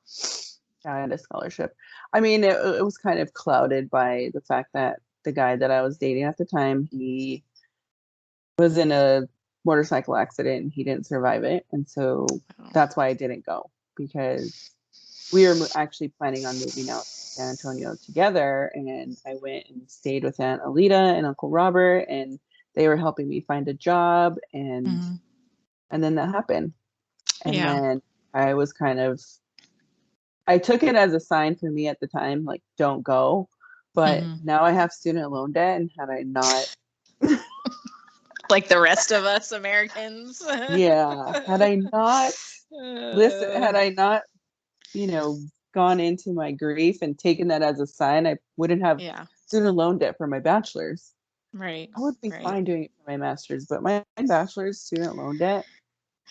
I had a scholarship. I mean, it was kind of clouded by the fact that the guy that I was dating at the time, he was in a motorcycle accident and he didn't survive it. And so Oh. that's why I didn't go, because we were actually planning on moving out to San Antonio together. And I went and stayed with Aunt Alita and Uncle Robert, and they were helping me find a job. And then that happened. And Yeah. then I was kind of, I took it as a sign for me at the time, like, don't go. But now I have student loan debt, and had I not, like the rest of us Americans. yeah, had I not had I not, gone into my grief and taken that as a sign, I wouldn't have Yeah. student loan debt for my bachelor's. Right. I would be Right. fine doing it for my master's, but my bachelor's student loan debt,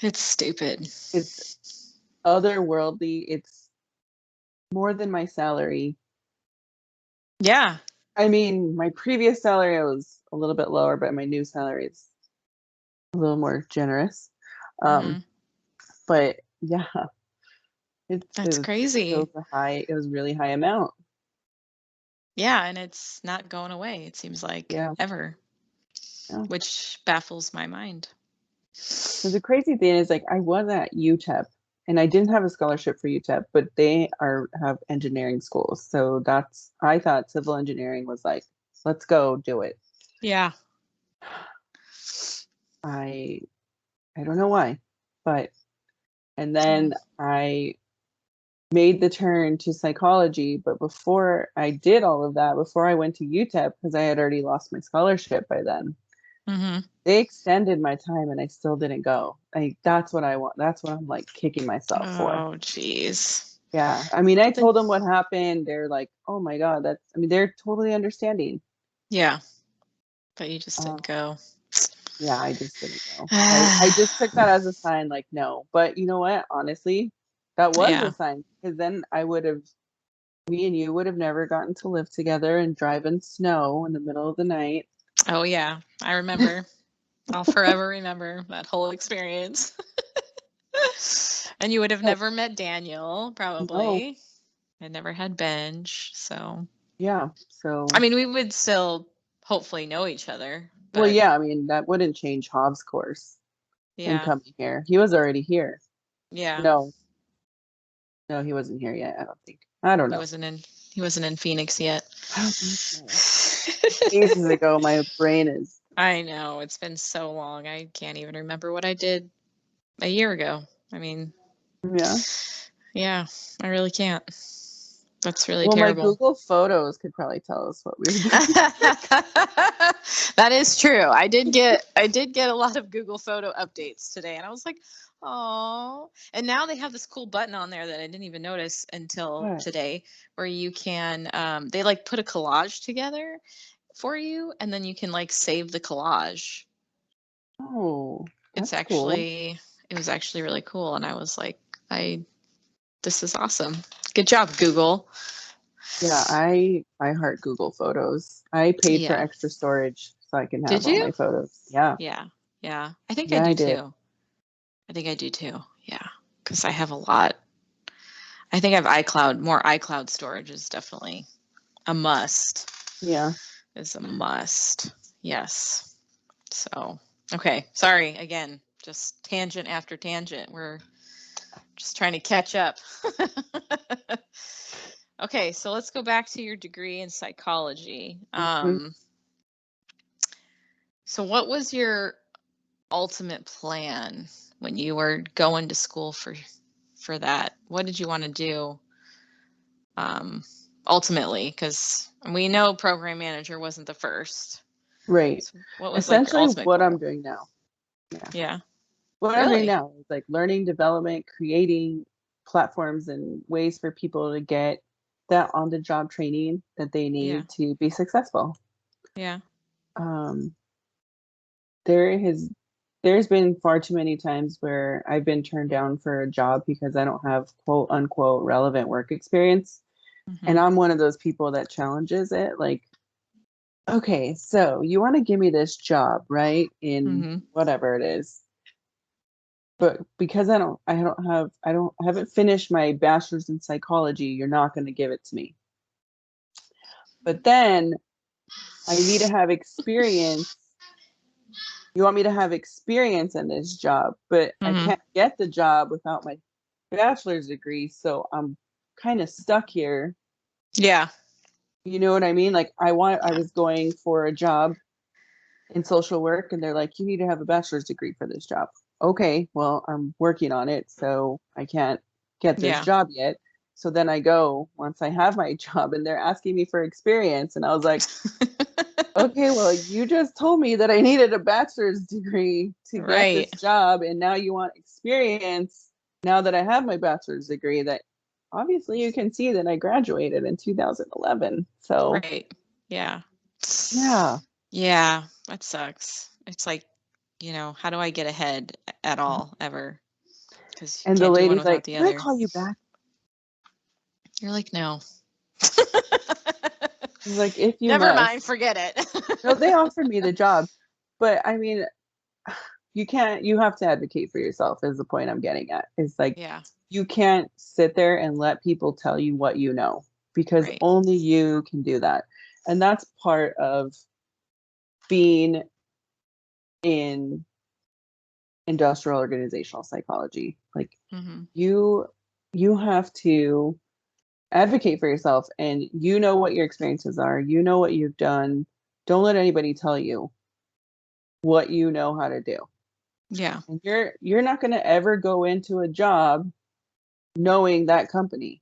It's stupid. it's otherworldly. It's more than my salary. Yeah. I mean, my previous salary was a little bit lower, but my new salary is a little more generous. But yeah, That's crazy. It was really high amount. Yeah, and it's not going away, it seems like, ever, which baffles my mind. So the crazy thing is, like, I was at UTEP and I didn't have a scholarship for UTEP, but they have engineering schools. So I thought civil engineering was like, let's go do it. Yeah. I don't know why, and then I made the turn to psychology. But before I did all of that, before I went to UTEP, because I had already lost my scholarship by then, they extended my time and I still didn't go. That's what I want. That's what I'm like kicking myself for. Oh, jeez. Yeah. I mean, I told them what happened. They're like, oh my God, they're totally understanding. Yeah. But you just didn't go. Yeah, I just didn't go. I just took that as a sign, like, no. But you know what? Honestly, that was a sign, because then me and you would have never gotten to live together and drive in snow in the middle of the night. Oh, yeah. I remember. I'll forever remember that whole experience. And you would have never met Daniel, probably. No. I never had Benj, so. Yeah. So. I mean, we would still hopefully know each other. But, well, yeah. I mean, that wouldn't change Hobbs' course in coming here. He was already here. Yeah. No, he wasn't here yet. I don't think. I don't know. He wasn't in Phoenix yet. I don't think so. Ages ago, my brain is. I know, it's been so long. I can't even remember what I did a year ago. I mean, yeah, I really can't. That's really terrible. My Google Photos could probably tell us what we were doing. That is true. I did get a lot of Google photo updates today, and I was like, oh. And now they have this cool button on there that I didn't even notice until today, where you can they like put a collage together for you, and then you can like save the collage. Oh, that's it was actually really cool, and I was like, this is awesome. Good job, Google. Yeah, I heart Google Photos. I paid for extra storage so I can have all my photos. Yeah. Yeah. I think I do too. I think I do too. Yeah, because I have a lot. I think I have iCloud. More iCloud storage is definitely a must. Yeah. It's a must. Yes. So, okay. Sorry, again, just tangent after tangent. We're just trying to catch up. Okay, so let's go back to your degree in psychology. So what was your ultimate plan when you were going to school for that? What did you want to do ultimately? Because we know program manager wasn't the first. Right. So what was essentially like your ultimate what goal? I'm doing now. Yeah. What I'm doing now is like learning development, creating platforms and ways for people to get that on-the-job training that they need to be successful. Yeah. There has there's been far too many times where I've been turned down for a job because I don't have quote unquote relevant work experience. And I'm one of those people that challenges it. Like, okay, so you want to give me this job, right? In whatever it is. But because I haven't finished my bachelor's in psychology, you're not going to give it to me. But then I need to have experience. You want me to have experience in this job, but I can't get the job without my bachelor's degree. So I'm kind of stuck here. Yeah. You know what I mean? Like I was going for a job in social work and they're like, you need to have a bachelor's degree for this job. Okay, well, I'm working on it, so I can't get this job yet. So then I go once I have my job and they're asking me for experience. And I was like, okay, well, you just told me that I needed a bachelor's degree to get this job. And now you want experience now that I have my bachelor's degree that obviously you can see that I graduated in 2011. So, Yeah. Yeah. Yeah. That sucks. It's like, how do I get ahead at all ever? Because you And the can't do one lady's without like, the can I other. call you back? You're like, no. He's like, if you Never must. mind, forget it. No, they offered me the job. But I mean, you have to advocate for yourself is the point I'm getting at. It's like, you can't sit there and let people tell you what you know because only you can do that. And that's part of being in industrial organizational psychology. Like you have to advocate for yourself and you know what your experiences are. You know what you've done. Don't let anybody tell you what you know how to do. Yeah. And you're not going to ever go into a job knowing that company.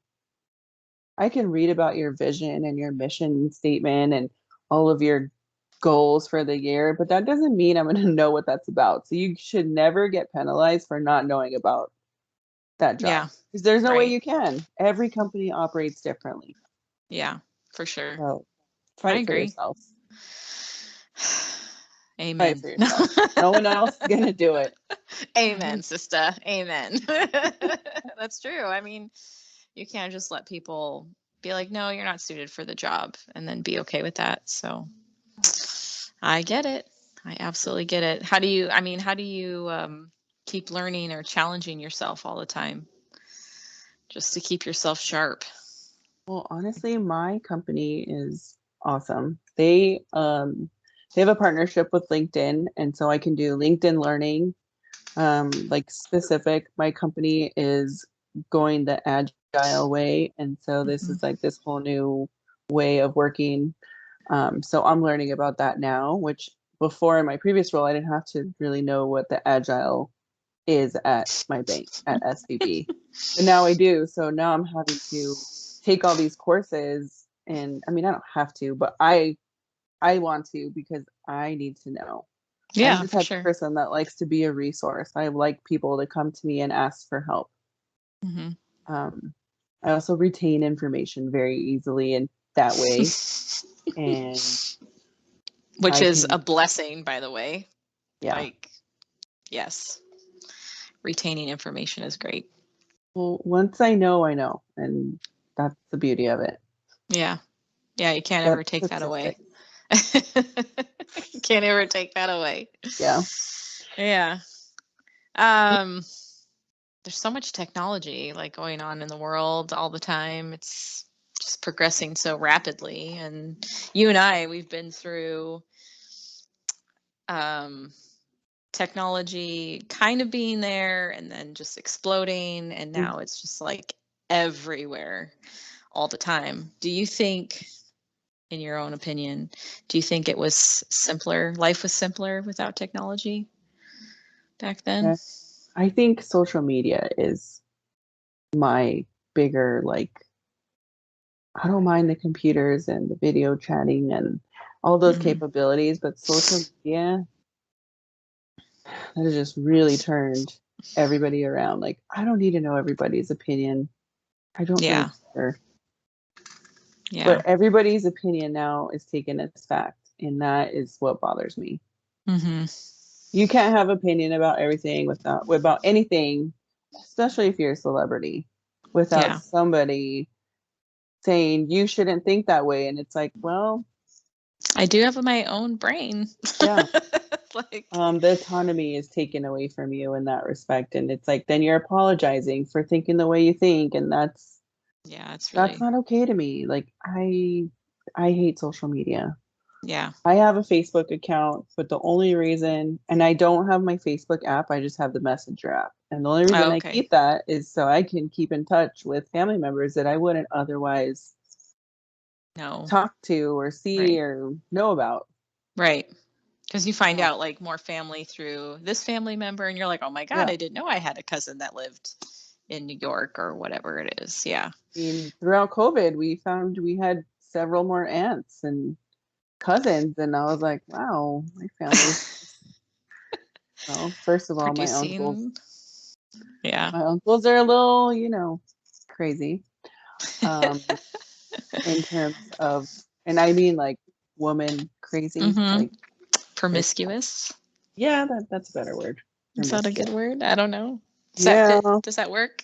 I can read about your vision and your mission statement and all of your goals for the year, but that doesn't mean I'm going to know what that's about. So you should never get penalized for not knowing about that job. Yeah. Because there's no way you can. Every company operates differently. Yeah, for sure. So fight for yourself. Amen. Fight for yourself. No one else is going to do it. Amen, sister. Amen. That's true. I mean, you can't just let people be like, no, you're not suited for the job and then be okay with that. So I get it. I absolutely get it. How do you keep learning or challenging yourself all the time just to keep yourself sharp? Well, honestly, my company is awesome. They have a partnership with LinkedIn, and so I can do LinkedIn learning. Like specific, my company is going the agile way, and so this is like this whole new way of working. So I'm learning about that now, which before in my previous role, I didn't have to really know what the agile is at my bank at SVB. But now I do. So now I'm having to take all these courses and I mean I don't have to, but I want to because I need to know. Yeah, I'm the type of person that likes to be a resource. I like people to come to me and ask for help. I also retain information very easily in that way. And which is a blessing, by the way. Yeah. Like, yes. Retaining information is great. Well, once I know, and that's the beauty of it. Yeah. Yeah, you can't ever take that away. Can't ever take that away. Yeah. Yeah. There's so much technology like going on in the world all the time. It's just progressing so rapidly. And you and we've been through technology kind of being there and then just exploding. And now it's just like everywhere all the time. Do you think, in your own opinion, do you think it was simpler? Life was simpler without technology back then? Yes. I think social media is my bigger, like, I don't mind the computers and the video chatting and all those capabilities, but social media, that has just really turned everybody around. Like, I don't need to know everybody's opinion. I don't really care. Yeah. But everybody's opinion now is taken as fact, and that is what bothers me. You can't have opinion about everything about anything, especially if you're a celebrity, without Yeah. somebody saying you shouldn't think that way. And it's like, well, I do have my own brain. yeah. Like, The autonomy is taken away from you in that respect. And it's like, then you're apologizing for thinking the way you think. And yeah, it's that's really, not okay to me. Like, I hate social media. yeah. I have a Facebook account, but the only reason, and I don't have my Facebook app, I just have the Messenger app. And the only reason Oh, I okay. keep that is so I can keep in touch with family members that I wouldn't otherwise No. talk to or see Right. or know about. Right. Because you find Oh, out like more family through this family member, and you're like, oh my God, yeah. I didn't know I had a cousin that lived in New York or whatever it is. Yeah. I mean, throughout COVID, we found we had several more aunts and cousins, and I was like, wow, my family's, well, first of all, Producing. Yeah. my uncles are a little, crazy. Um, in terms of, and I mean like woman crazy, Mm-hmm. like they're, Promiscuous. yeah, that's a better word. Is that a Promiscuous. good word? I don't know. Does that Yeah, fit? Does that work?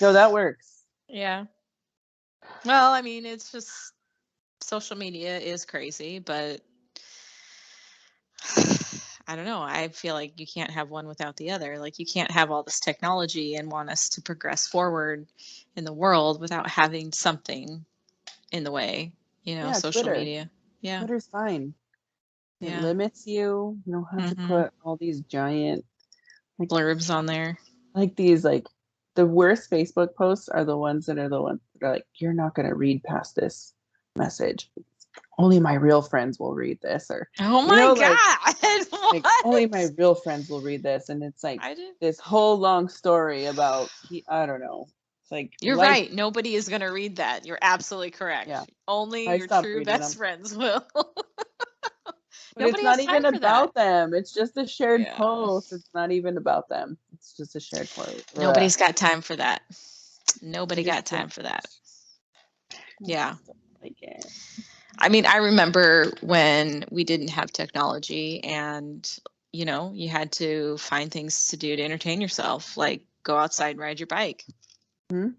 no, that works. Yeah. Well, I mean, it's just social media is crazy, but I don't know. I feel like you can't have one without the other. Like you can't have all this technology and want us to progress forward in the world without having something in the way, Yeah, social Twitter. media. Yeah. Twitter's fine. It Yeah. limits you. You don't have to Mm-hmm. put all these giant, like, Blurbs on there. these, like, the worst Facebook posts are the ones that are like, you're not going to read past this message. Only my real friends will read this, or, Oh my like, God. only my What? real friends will read this, and it's like I did. this whole long story about I don't know. It's like You're life. right. Nobody is going to read that. You're absolutely Yeah, correct. Only I your stopped true reading best them, friends will. but it's Nobody not has time even for that. about them. It's just a shared Yeah. post. It's not even about them. It's just a shared post. Ugh. Nobody's got time for that. I Nobody got just time don't. for that. I Yeah. just don't like it. I mean, I remember when we didn't have technology and, you had to find things to do to entertain yourself, like go outside and ride your bike. Hmm? I'm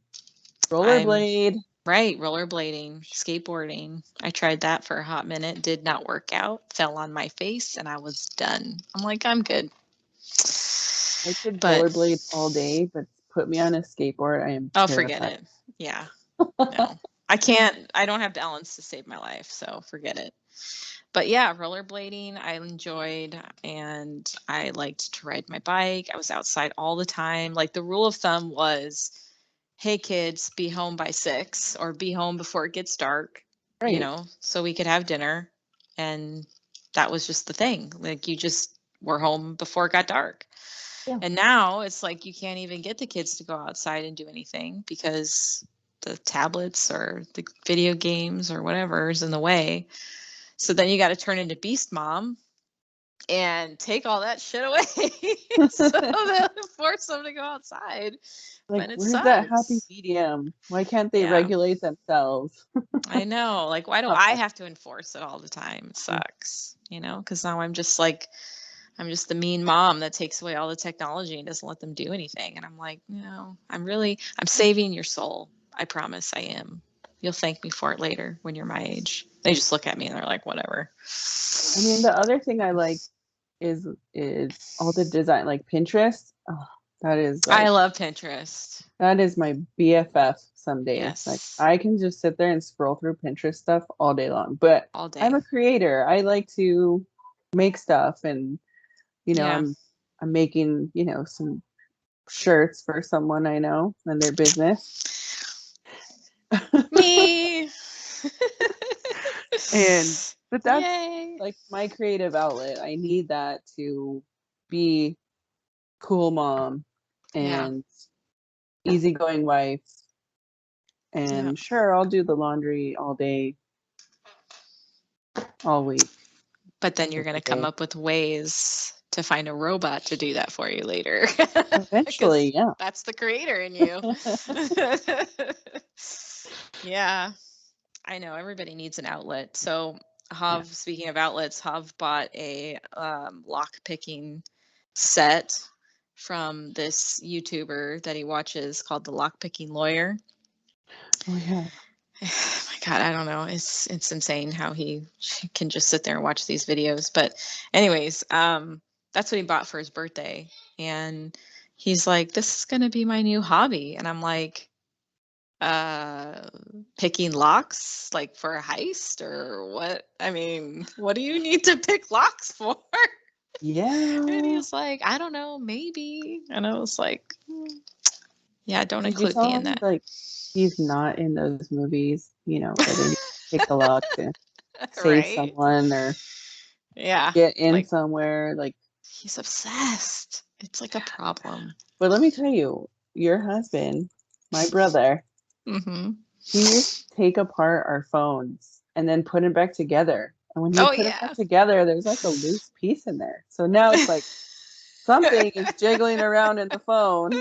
Rollerblade. right, rollerblading, skateboarding. I tried that for a hot minute, did not work out, fell on my face, and I was done. I'm like, I'm good. I could But rollerblade all day, but put me on a skateboard, I am oh, forget terrified. it. Yeah, no. I can't, I don't have balance to save my life, so forget it. But yeah, rollerblading I enjoyed, and I liked to ride my bike. I was outside all the time. Like the rule of thumb was, hey kids, be home by 6 or be home before it gets dark, Right. so we could have dinner. And that was just the thing. Like you just were home before it got dark. Yeah. And now it's like you can't even get the kids to go outside and do anything because the tablets or the video games or whatever is in the way. So then you got to turn into beast mom and take all that shit away so they'll force them to go outside Like, when it where's that happy sucks. medium? Why can't they Yeah, regulate themselves? I know. Like, why do Not I possible. have to enforce it all the time? It sucks, because now I'm just like, I'm just the mean mom that takes away all the technology and doesn't let them do anything. And I'm like, I'm saving your soul. I promise I am. You'll thank me for it later when you're my age. They just look at me and they're like, whatever. I mean, the other thing I like is all the design, like Pinterest. Oh, that is I like love Pinterest. that is my BFF some days. Like Yes. I can just sit there and scroll through Pinterest stuff all day long. But All I'm day. a creator. I like to make stuff, and Yeah. I'm making, some shirts for someone I know and their business. Me. And but that's Yay. like my creative outlet. I need that to be cool mom Yeah. and easygoing wife. Yeah. And sure, I'll do the laundry all day, all week, But then you're going every to come day. up with ways to find a robot to do that for you later. Eventually, Because yeah. that's the creator in you. Yeah. I know everybody needs an outlet. So Yeah. Speaking of outlets, Hav bought a lock picking set from this YouTuber that he watches called the Lockpicking Lawyer. Oh yeah. Oh my God, I don't know. It's insane how he can just sit there and watch these videos. But anyways, that's what he bought for his birthday. And he's like, this is gonna be my new hobby. And I'm like, picking locks like for a heist or what? I mean, what do you need to pick locks for? Yeah. And he's like, I don't know, maybe. And I was like, yeah, don't Did you include me tell in him that. like he's not in those movies, where they need to pick a lock to save Right? someone or Yeah. get in Like somewhere. Like, he's obsessed. It's like a problem. but let me tell you, your husband, my brother, Mm-hmm. he used to take apart our phones and then put them back together. And when he Oh put them yeah. back together, there's like a loose piece in there. So now it's like something is jiggling around in the phone.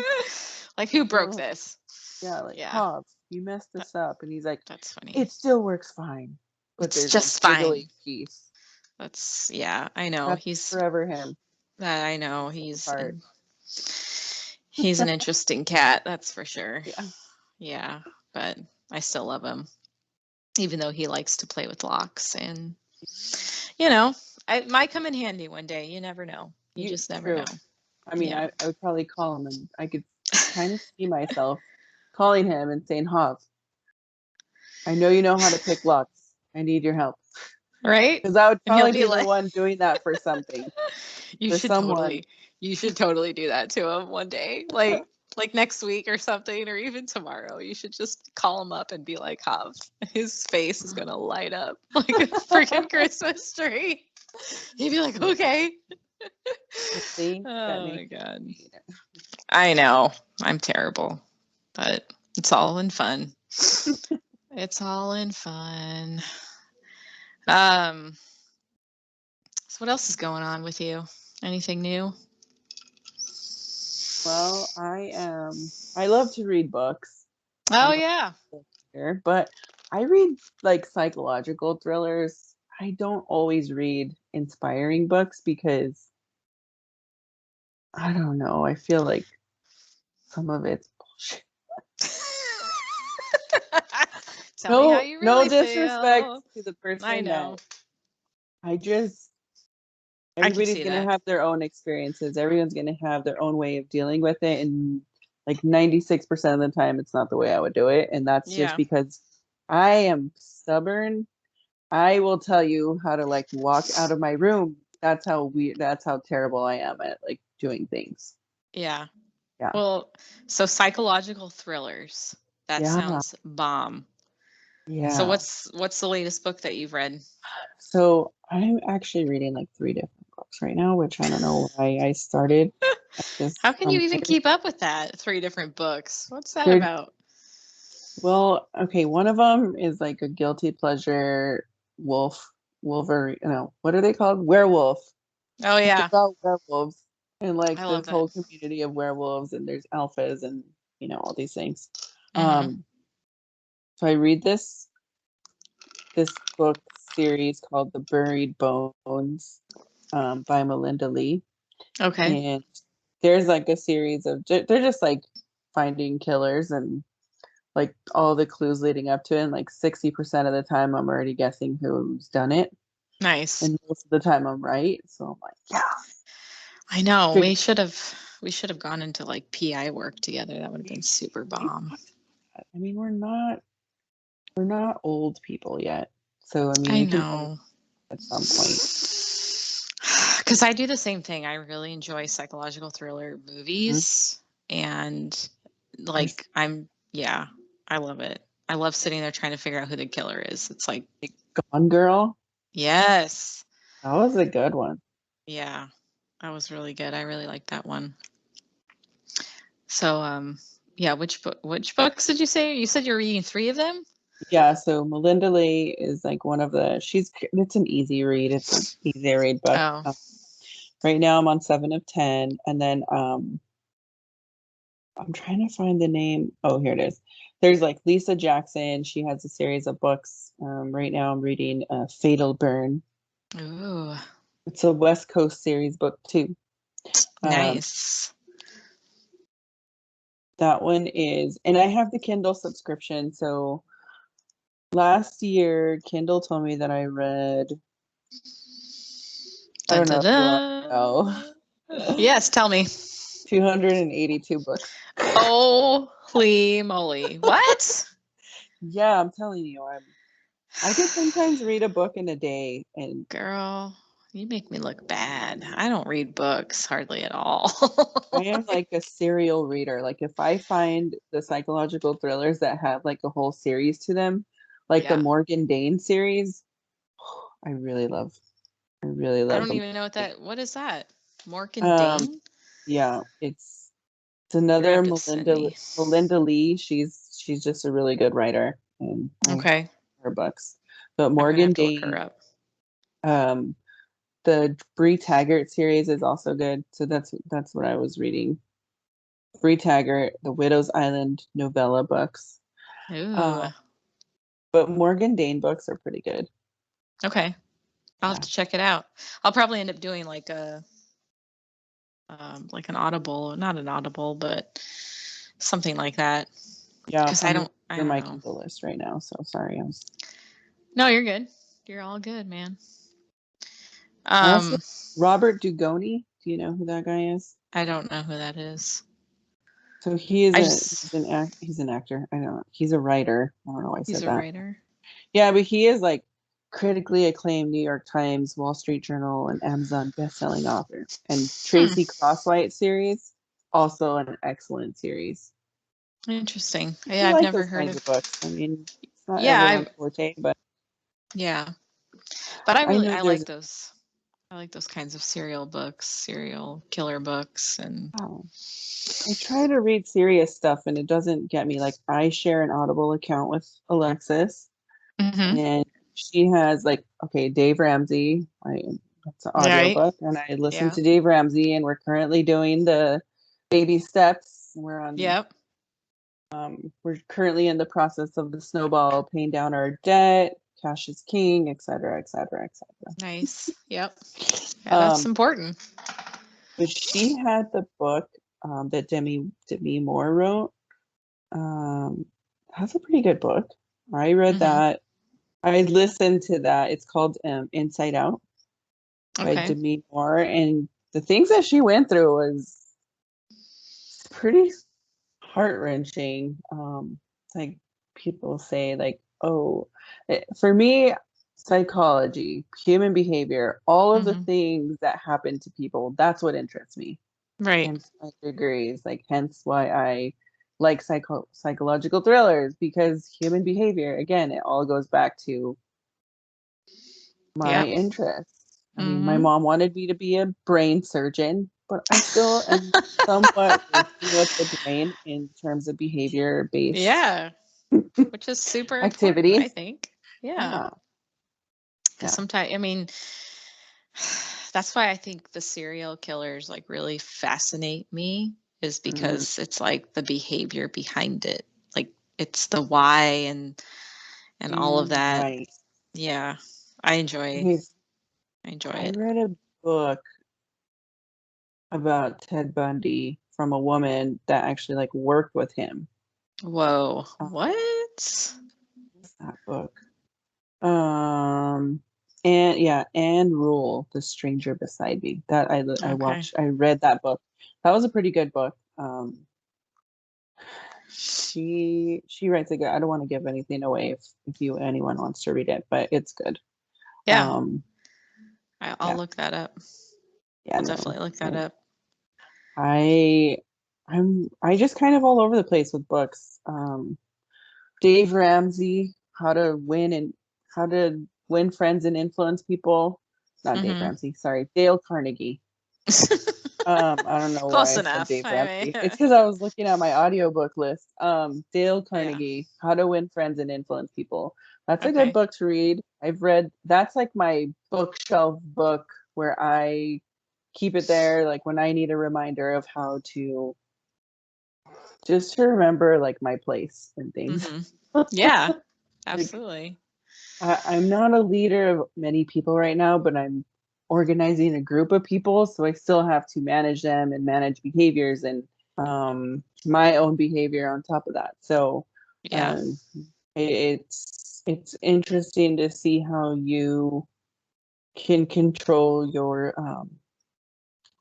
Like who broke Oh, this? yeah, like, Yeah. Hobbs, you messed this up. And he's like, That's funny. it still works fine, but It's there's a just jiggly fine. piece. Yeah, I know. That's forever him. I know he's Part. he's an interesting cat, that's for sure. Yeah. Yeah, but I still love him, even though he likes to play with locks. And it might come in handy one day. You never know. You just never know. True. I mean, Yeah. I would probably call him and I could kind of see myself calling him and saying, Hobbs, I know you know how to pick locks. I need your help. Right? Because I would And he'll probably be be the like, one doing that for something, you for should someone. totally do that to him one day. Like next week or something, or even tomorrow. You should just call him up and be like, Hobbs. His face is gonna light up like a freaking Christmas tree. He'd be like, okay. See, that Oh my makes God. me. I know. I'm terrible. But it's all in fun. It's all in fun. Um, so what else is going on with you? Anything new? Well, I love to read books. Oh I'm yeah. a reader, but I read like psychological thrillers. I don't always read inspiring books because I don't know. I feel like some of it's bullshit. Tell me how No, you no really disrespect feel. to the I person know. that I just I can everybody's see gonna that. have their own experiences. Everyone's gonna have their own way of dealing with it. And like 96% of the time it's not the way I would do it. And that's just Yeah. because I am stubborn. I will tell you how to like walk out of my room. That's how terrible I am at like doing things. Yeah. Yeah. Well, so psychological thrillers. That Yeah. sounds bomb. So Yeah. what's the latest book that you've read? So I'm actually reading like three different books right now, which I don't know why I started at this How can you even summer. keep up with that? 3 different books. What's that They're about? Well, okay, one of them is like a guilty pleasure Wolverine, no, what are they called? Werewolf. Oh It's yeah. about werewolves and like I love this that. whole community of werewolves and there's alphas and all these things. Mm-hmm. So I read this book series called The Buried Bones by Melinda Lee. Okay. And there's like a series of they're just like finding killers and like all the clues leading up to it. And like 60% of the time, I'm already guessing who's done it. Nice. And most of the time, I'm right. So I'm like, yeah. I know. Figure We should have gone into like PI work together. That would have been super bomb. I mean, we're not old people yet. So I mean, I we can probably know. at some point. Because I do the same thing. I really enjoy psychological thriller Mhm. movies. And There's like, yeah, I love it. I love sitting there trying to figure out who the killer is. It's like, like Gone Girl. yes. That was a good one. Yeah, that was really good. I really liked that one. So, yeah, which books did you say? You said you're reading 3 of them? Yeah, so Melinda Lee is like one of it's an easy read. It's an easy read book. Oh, Right now I'm on 7 of 10. And then I'm trying to find the name. Oh, here it is. There's like Lisa Jackson. She has a series of books. Right now I'm reading Fatal Burn. ooh, It's a West Coast series book too. Nice. That one is, and I have the Kindle subscription. So last year, Kindle told me that I read, I don't know if you want to know. Yes, tell me. 282 books. Holy moly. What? Yeah, I'm telling you, I could sometimes read a book in a day, and Girl, you make me look bad. I don't read books hardly at all. I am like a serial reader. Like if I find the psychological thrillers that have like a whole series to them, like the Yeah. Morgan Dane series, I really love. I really I love don't them. even know what is that? Morgan Um, Dane? yeah, it's You're gonna another have to send me. Melinda Lee. She's just a really good writer, and I have Okay. her books. But I'm gonna Morgan have to look her Dane, up. the Bree Taggart series is also good. So that's what I was reading. Bree Taggart, the Widow's Island novella books. Ooh. But Morgan Dane books are pretty good. Okay. I'll have to check it out. I'll probably end up doing like an Audible, not an Audible, but something like that. Yeah, Because I don't through my know. Kindle list right now. So sorry, No, you're good. You're all good, man. I also Robert Dugoni. Do you know who that guy is? I don't know who that is. So he is I just he's an actor. I don't know. He's a writer. I don't know why I he's said a that. writer. Yeah, but he is like critically acclaimed New York Times, Wall Street Journal, and Amazon bestselling author. And Tracy Crosswhite series, also an excellent series. Interesting. I Yeah, I've like never those heard kinds of. of books. I mean, it's not Yeah, everyone's forte, but yeah. But I know I there's like those. I like those kinds of serial books, serial killer books, and oh, I try to read serious stuff and it doesn't get me. Like I share an Audible account with Alexis and she has like, okay, Dave Ramsey. That's an right. audiobook and I listen Yeah. to Dave Ramsey and we're currently doing the baby steps. Yep. We're currently in the process of the snowball, paying down our debt, cash is king, et cetera, et cetera, et cetera. Nice. Yep. Yeah, that's important. But she had the book that Demi Moore wrote. That's a pretty good book. I read that. I listened to that. It's called Inside Out by Okay. Demi Moore, and the things that she went through was pretty heart wrenching. Like people say, like, oh, for me, psychology, human behavior, all of the things that happen to people, that's what interests me. Right. Hence my degrees, like hence why I like psychological thrillers because human behavior, again, it all goes back to my Yep. interests. I mean, my mom wanted me to be a brain surgeon, but I still am somewhat working with the brain in terms of behavior based Yeah. Which is super important, I activities. think. Yeah. Yeah. Because sometimes, I mean, that's why I think the serial killers like really fascinate me is because it's like the behavior behind it. Like it's the why and all of that. Right. Yeah. I enjoy I it. read a book about Ted Bundy from a woman that actually like worked with him. Whoa. Uh, What? what's that book? And yeah, and Rule, The Stranger Beside Me. That Okay. I read that book. That was a pretty good book. She writes a good. I don't want to give anything away if anyone wants to read it, but it's good. Yeah. I'll Yeah, look that up. yeah, I'll no. definitely look that up. I just kind of all over the place with books. Dave Ramsey, how to win friends and influence people. Not Dave Ramsey, sorry, Dale Carnegie. I don't know why Close I said enough. Dave Ramsey. It's because I was looking at my audiobook list. Dale Carnegie, How to Win Friends and Influence People. That's a good book to read. That's like my bookshelf book where I keep it there, like when I need a reminder of how to just to remember like my place and things. organizing a group of people, so I still have to manage them and manage behaviors and my own behavior on top of that. So Yeah. it's interesting to see how you can control your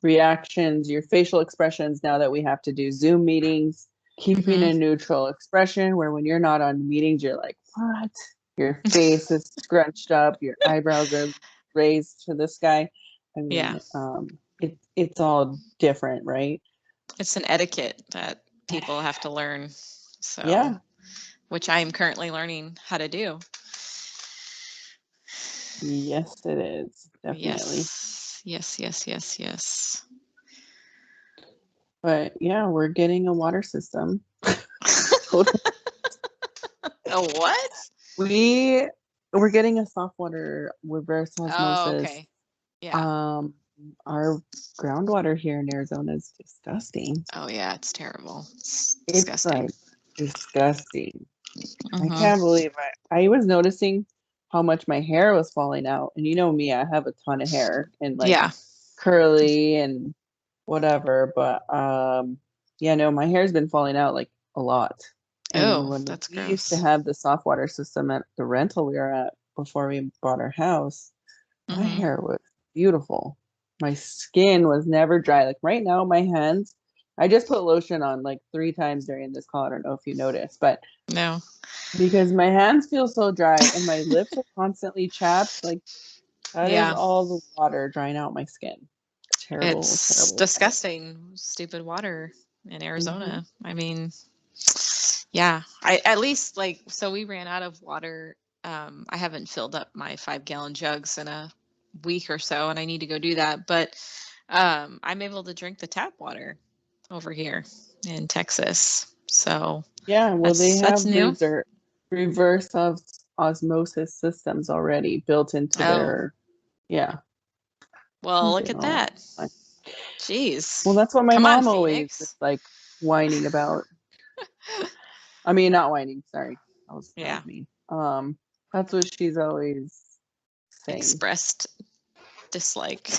reactions, your facial expressions now that we have to do Zoom meetings, keeping a neutral expression where when you're not on meetings, you're like, what? Your face is scrunched up, your eyebrows are raised to the sky. I mean, it's all different, right? It's an etiquette that people have to learn. So, Yeah. which I am currently learning how to do. Yes, it is. Definitely. Yes. But yeah, we're getting a water system. A what? We're getting a soft water reverse osmosis. Oh, okay. Yeah. Our groundwater here in Arizona is disgusting. Oh, yeah. It's terrible. It's It's disgusting. like disgusting. I Mhm. can't believe I was noticing how much my hair was falling out. And you know me, I have a ton of hair and like Yeah. curly and whatever. But yeah, no, my hair's been falling out like a lot. And Oh, when that's we used to gross. have the soft water system at the rental we were at before we bought our house, my Mhm. hair was beautiful. My skin was never dry. Like right now, my hands, I just put lotion on like 3 times during this call. I don't know if you noticed, but No. because my hands feel so dry and my lips are constantly chapped, like that is Yeah. all the water drying out my skin. Terrible, It's terrible, terrible. disgusting. Stupid water in Arizona. Mm-hmm. I mean, yeah. I at least like so we ran out of water. I haven't filled up my 5-gallon jugs in a week or so, and I need to go do that. But I'm able to drink the tap water over here in Texas. So Yeah, well, they that's have new. reverse of osmosis systems already built into Oh, their, yeah, well, I'm look doing at all that. that. Well, Jeez. that's what my Come on, mom always is Phoenix. like whining about. I mean, not whining, sorry. That Yeah. was me. That's what she's always saying. Expressed dislike.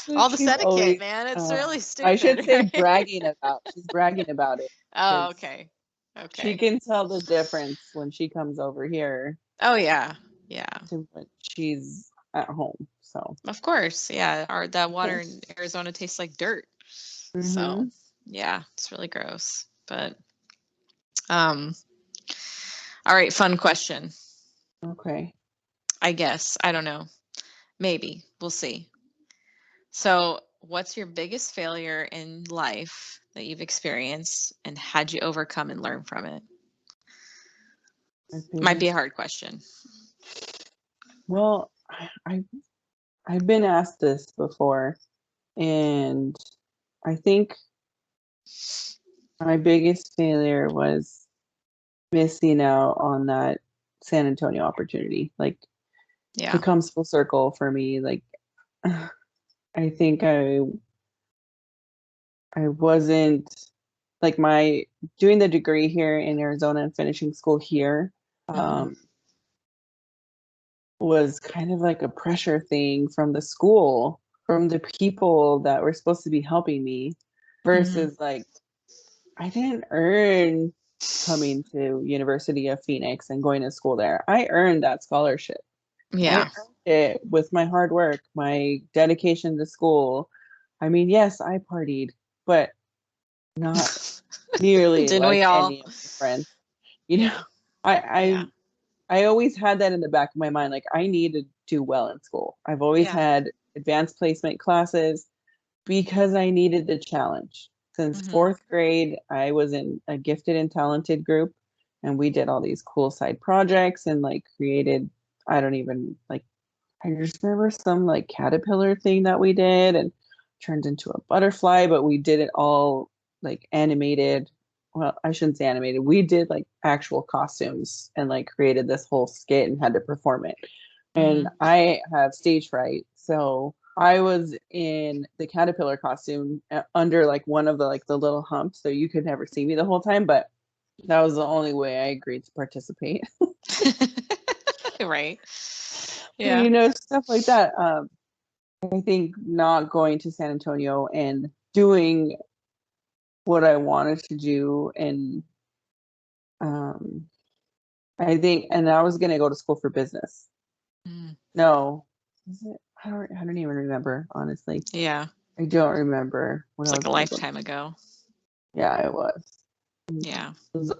All the She's etiquette, always, man. It's really I should stupid, say right? bragging about. She's bragging about it Oh, because okay. she Okay. can tell the difference when she comes over here Oh, yeah. Yeah. to when she's at home. So, Of course. Yeah. That water in Arizona tastes like dirt. So, mm-hmm. yeah, it's really gross. But, um, all right. Fun question. Okay. I guess. I don't know. Maybe. We'll see. So, what's your biggest failure in life that you've experienced, and how'd you overcome and learn from it? My Might be a biggest. hard question. Well, I've been asked this before, and I think my biggest failure was missing out on that San Antonio opportunity. Like Yeah. it comes full circle for me. Like I think I wasn't like my doing the degree here in Arizona and finishing school here Mm-hmm. was kind of like a pressure thing from the school, from the people that were supposed to be helping me, Mm-hmm. versus like I didn't earn coming to University of Phoenix and going to school there. I earned that scholarship. I Yeah. earned it with my hard work, my dedication to school. I mean, yes, I partied, but not nearly Didn't we like all? any of my friends. You know, I Yeah. I I always had that in the back of my mind. Like I need to do well in school. I've always Yeah. had advanced placement classes because I needed the challenge. Since Mm-hmm. fourth grade, I was in a gifted and talented group, and we did all these cool side projects and like created. I don't even like. I just remember some like caterpillar thing that we did and turned into a butterfly, but we did it all like animated. Well, I shouldn't say animated. We did like actual costumes and like created this whole skit and had to perform it. And Mm-hmm. I have stage fright. So I was in the caterpillar costume under like one of the like the little humps. So you could never see me the whole time. But that was the only way I agreed to participate. Right. Yeah. Stuff like that. I think not going to San Antonio and doing what I wanted to do, and um, and I was gonna go to school for business. Mm. No, is it? I don't even remember, honestly. Yeah. I don't remember what It's I like was a gonna go. lifetime ago. Yeah, it was. Yeah. It was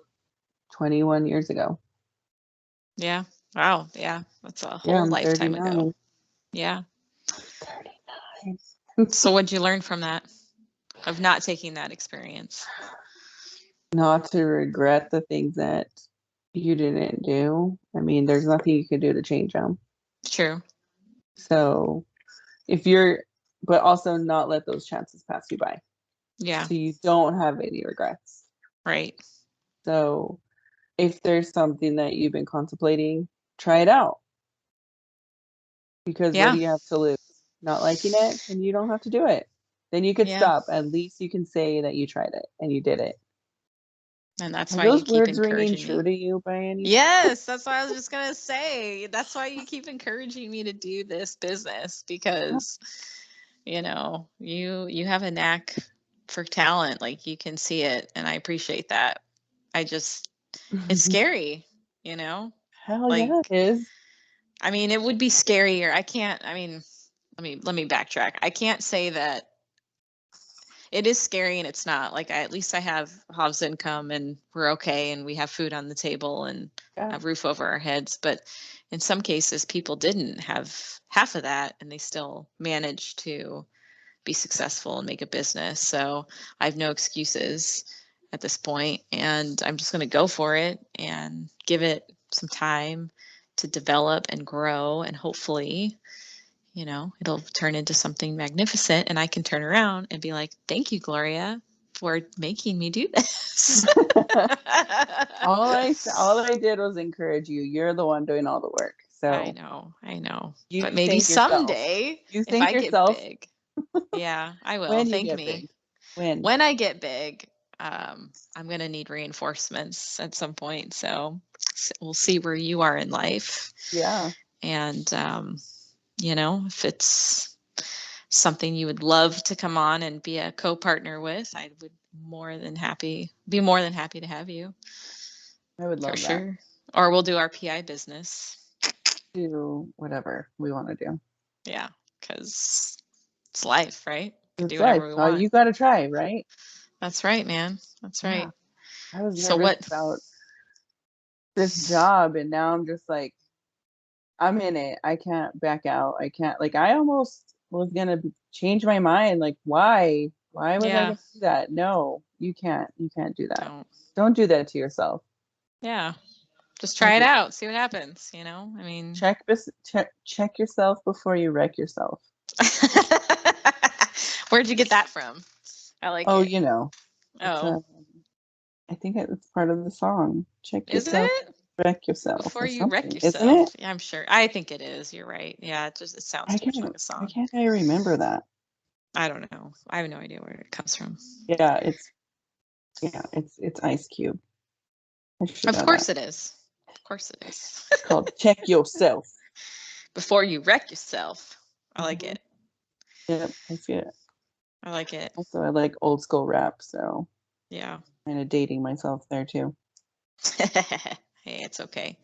21 years ago. Yeah. Wow. Yeah. That's a Yeah, whole I'm lifetime ago. 39. Yeah. 39. So what'd you learn from that? Of not taking that experience? Not to regret the things that you didn't do. I mean, there's nothing you can do to change them. True. So but also not let those chances pass you by. Yeah. So you don't have any regrets. Right. So if there's something that you've been contemplating, try it out. Because what Yeah. do you have to lose? Not liking it, and you don't have to do it. Then you could Yeah. stop. At least you can say that you tried it and you did it. And that's Are why you those keep words ringing encouraging true me. to you by any chance? Yes, that's what I was just gonna say. That's why you keep encouraging me to do this business, because you have a knack for talent. Like, you can see it, and I appreciate that. It's scary, you know? Hell yeah, Like, it is. I mean, it would be scarier. I mean, let me backtrack. I can't say that it is scary and it's not. Like, at least I have Hobbs income and we're okay and we have food on the table and Yeah. a roof over our heads. But in some cases, people didn't have half of that and they still managed to be successful and make a business. So I have no excuses at this point, and I'm just going to go for it and give it some time to develop and grow, and hopefully it'll turn into something magnificent, and I can turn around and be like, thank you, Gloria, for making me do this. all I did was encourage you. You're the one doing all the work. I So know, I know. you But maybe thank yourself. someday, You if thank I get yourself big, yeah, I will. when you Thank get me. big. When? When I get big, I'm going to need reinforcements at some point. So we'll see where you are in life. Yeah. And, if it's something you would love to come on and be a co-partner with, I would be more than happy to have you, I would for love that. sure. Or we'll do our PI business. Do whatever we want to do. Yeah, because it's life, right? We can do It's life. whatever we want. You got to try, right? That's right, man. That's right. Yeah. I was So nervous what? about this job, and now I'm just like, I'm in it. I can't back out. I can't, like, I almost was gonna change my mind. Like, why? Why was I Yeah, gonna do that? No, you can't. You can't do that. don't. Don't do that to yourself. Yeah. Just Don't try it do that. out, see what happens, I mean, Check yourself before you wreck yourself. where'd you get that from? I like Oh, it. it's Oh, I think it's part of the song. Check isn't yourself, it? wreck yourself, Before or you wreck something, isn't it? yourself. Yeah, I'm sure. I think it is. You're right. Yeah, it sounds I too much can't. like a Why song. can't I remember that? I don't know. I have no idea where it comes from. Yeah, it's Ice Cube. I should Of know that. course it is. Of course it is. It's called Check Yourself. Before you wreck yourself. I like Mhm. it. Yep, I see it. I like it. Also, I like old school rap, so Yeah. kind of dating myself there too. Hey, it's okay.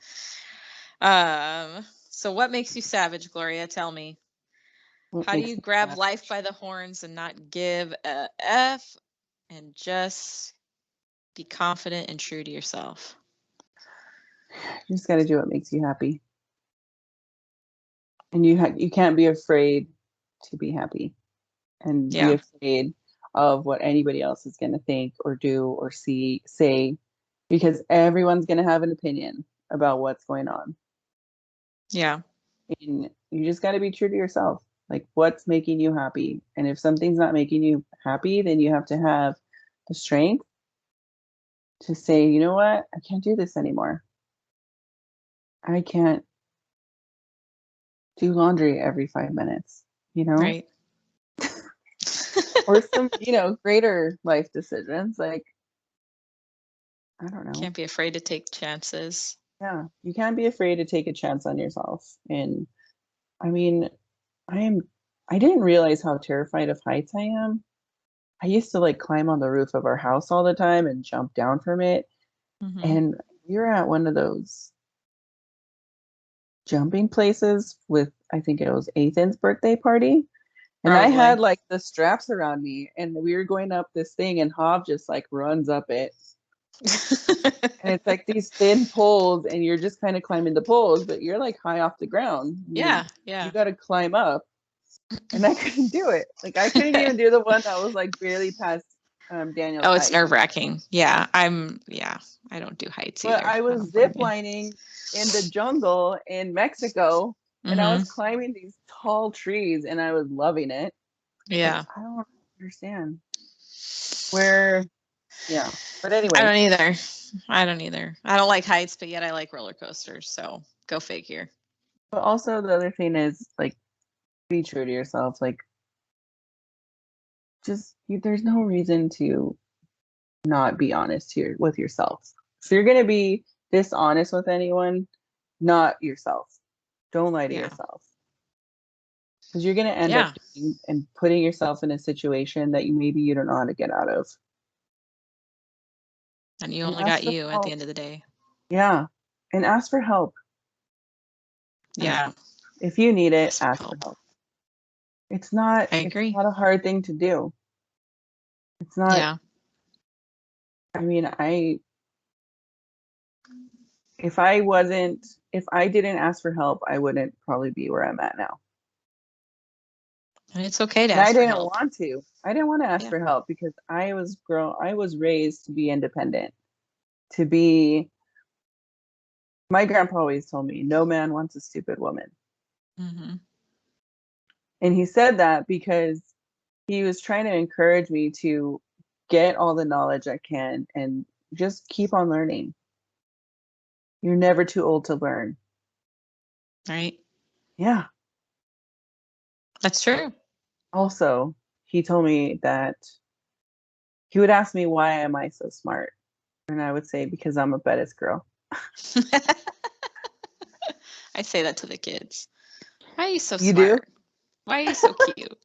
So what makes you savage, Gloria? Tell me. What How do makes you me grab sad? life by the horns and not give a F and just be confident and true to yourself? You just got to do what makes you happy, and you can't be afraid to be happy, and be Yeah. afraid of what anybody else is going to think or do or say, because everyone's going to have an opinion about what's going on, Yeah. and you just got to be true to yourself. Like, what's making you happy, and if something's not making you happy, then you have to have the strength to say, you know what, I can't do this anymore. I can't do laundry every 5 minutes, you know, Right. or some, greater life decisions. Like, I don't know. Can't be afraid to take chances. Yeah, you can't be afraid to take a chance on yourself, and I mean, I didn't realize how terrified of heights I am. I used to like climb on the roof of our house all the time and jump down from it. Mm-hmm. And we were at one of those jumping places with, I think it was Ethan's birthday party. And I Probably. had like the straps around me and we were going up this thing and Hob just like runs up it. And it's like these thin poles and you're just kind of climbing the poles, but you're like high off the ground. Yeah, You yeah. got to climb up. And I couldn't do it. Like I couldn't even do the one that was like barely past Daniel's Oh, it's height. nerve-wracking. Yeah, I don't do heights But either. I I was don't blame zip you. lining in the jungle in Mexico and I Mm-hmm. was climbing these tall trees and I was loving it. But Yeah. I don't understand where, yeah. But I anyway, don't either. I don't either. I don't like heights, but yet I like roller coasters. So go figure. but also the other thing is like be true to yourself. Like there's no reason to not be honest here with yourself. If you're gonna be dishonest with anyone, not yourself. Don't lie to Yeah. yourself. Because you're gonna end up Yeah. doing and putting yourself in a situation that you don't know how to get out of. And you And only ask got for you at the help. end of the day. Yeah. And ask for help. Yeah. If you need it, Ask for ask for help. help. I It's agree. not a hard thing to do. It's not, Yeah. I mean, if I didn't ask for help, I wouldn't probably be where I'm at now. And it's okay to And I ask for didn't help. want to. I didn't want to ask Yeah. for help because I was raised to be independent. To be My grandpa always told me, no man wants a stupid woman. Mm-hmm. And he said that because he was trying to encourage me to get all the knowledge I can and just keep on learning. You're never too old to learn. Right. Yeah. That's true. Also, he told me that he would ask me, why am I so smart? And I would say, because I'm a Bettis girl. I say that to the kids. Why are you so You do? smart? Why are you so cute?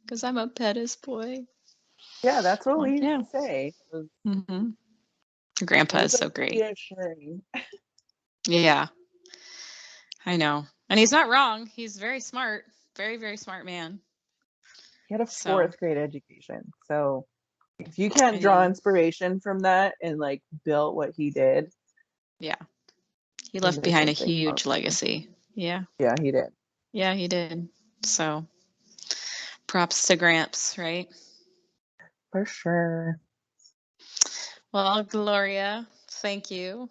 Because I'm a Pettis boy. Yeah, that's what Like, we used yeah. to say. Mm-hmm. Your grandpa It is was so like great. reassuring. Yeah, I know. And he's not wrong. He's very smart. Very, very smart man. He had a So fourth grade education. So if you can't I draw know. inspiration from that and like build what he did, Yeah. He then left there's behind a something wrong huge with you. legacy. Yeah. Yeah, he did. Yeah, he did. So props to Gramps, right? For sure. Well, Gloria, thank you.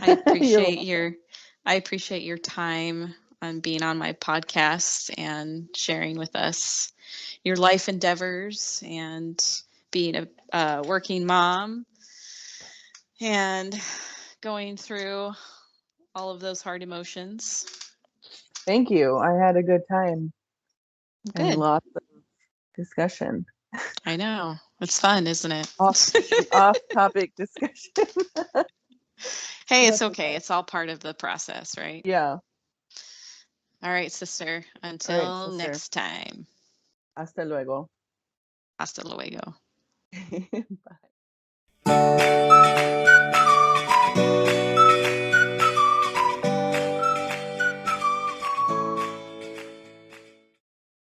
I You're appreciate welcome. your time on being on my podcast and sharing with us your life endeavors and being a working mom and going through all of those hard emotions. Thank you. I had a good time and Good. lots of discussion. I know. It's fun, isn't it? Off off topic discussion. Hey, it's That's okay. okay. It's all part of the process, right? Yeah. All right, sister. All right, Until sister. next time. Hasta luego. Hasta luego. Bye.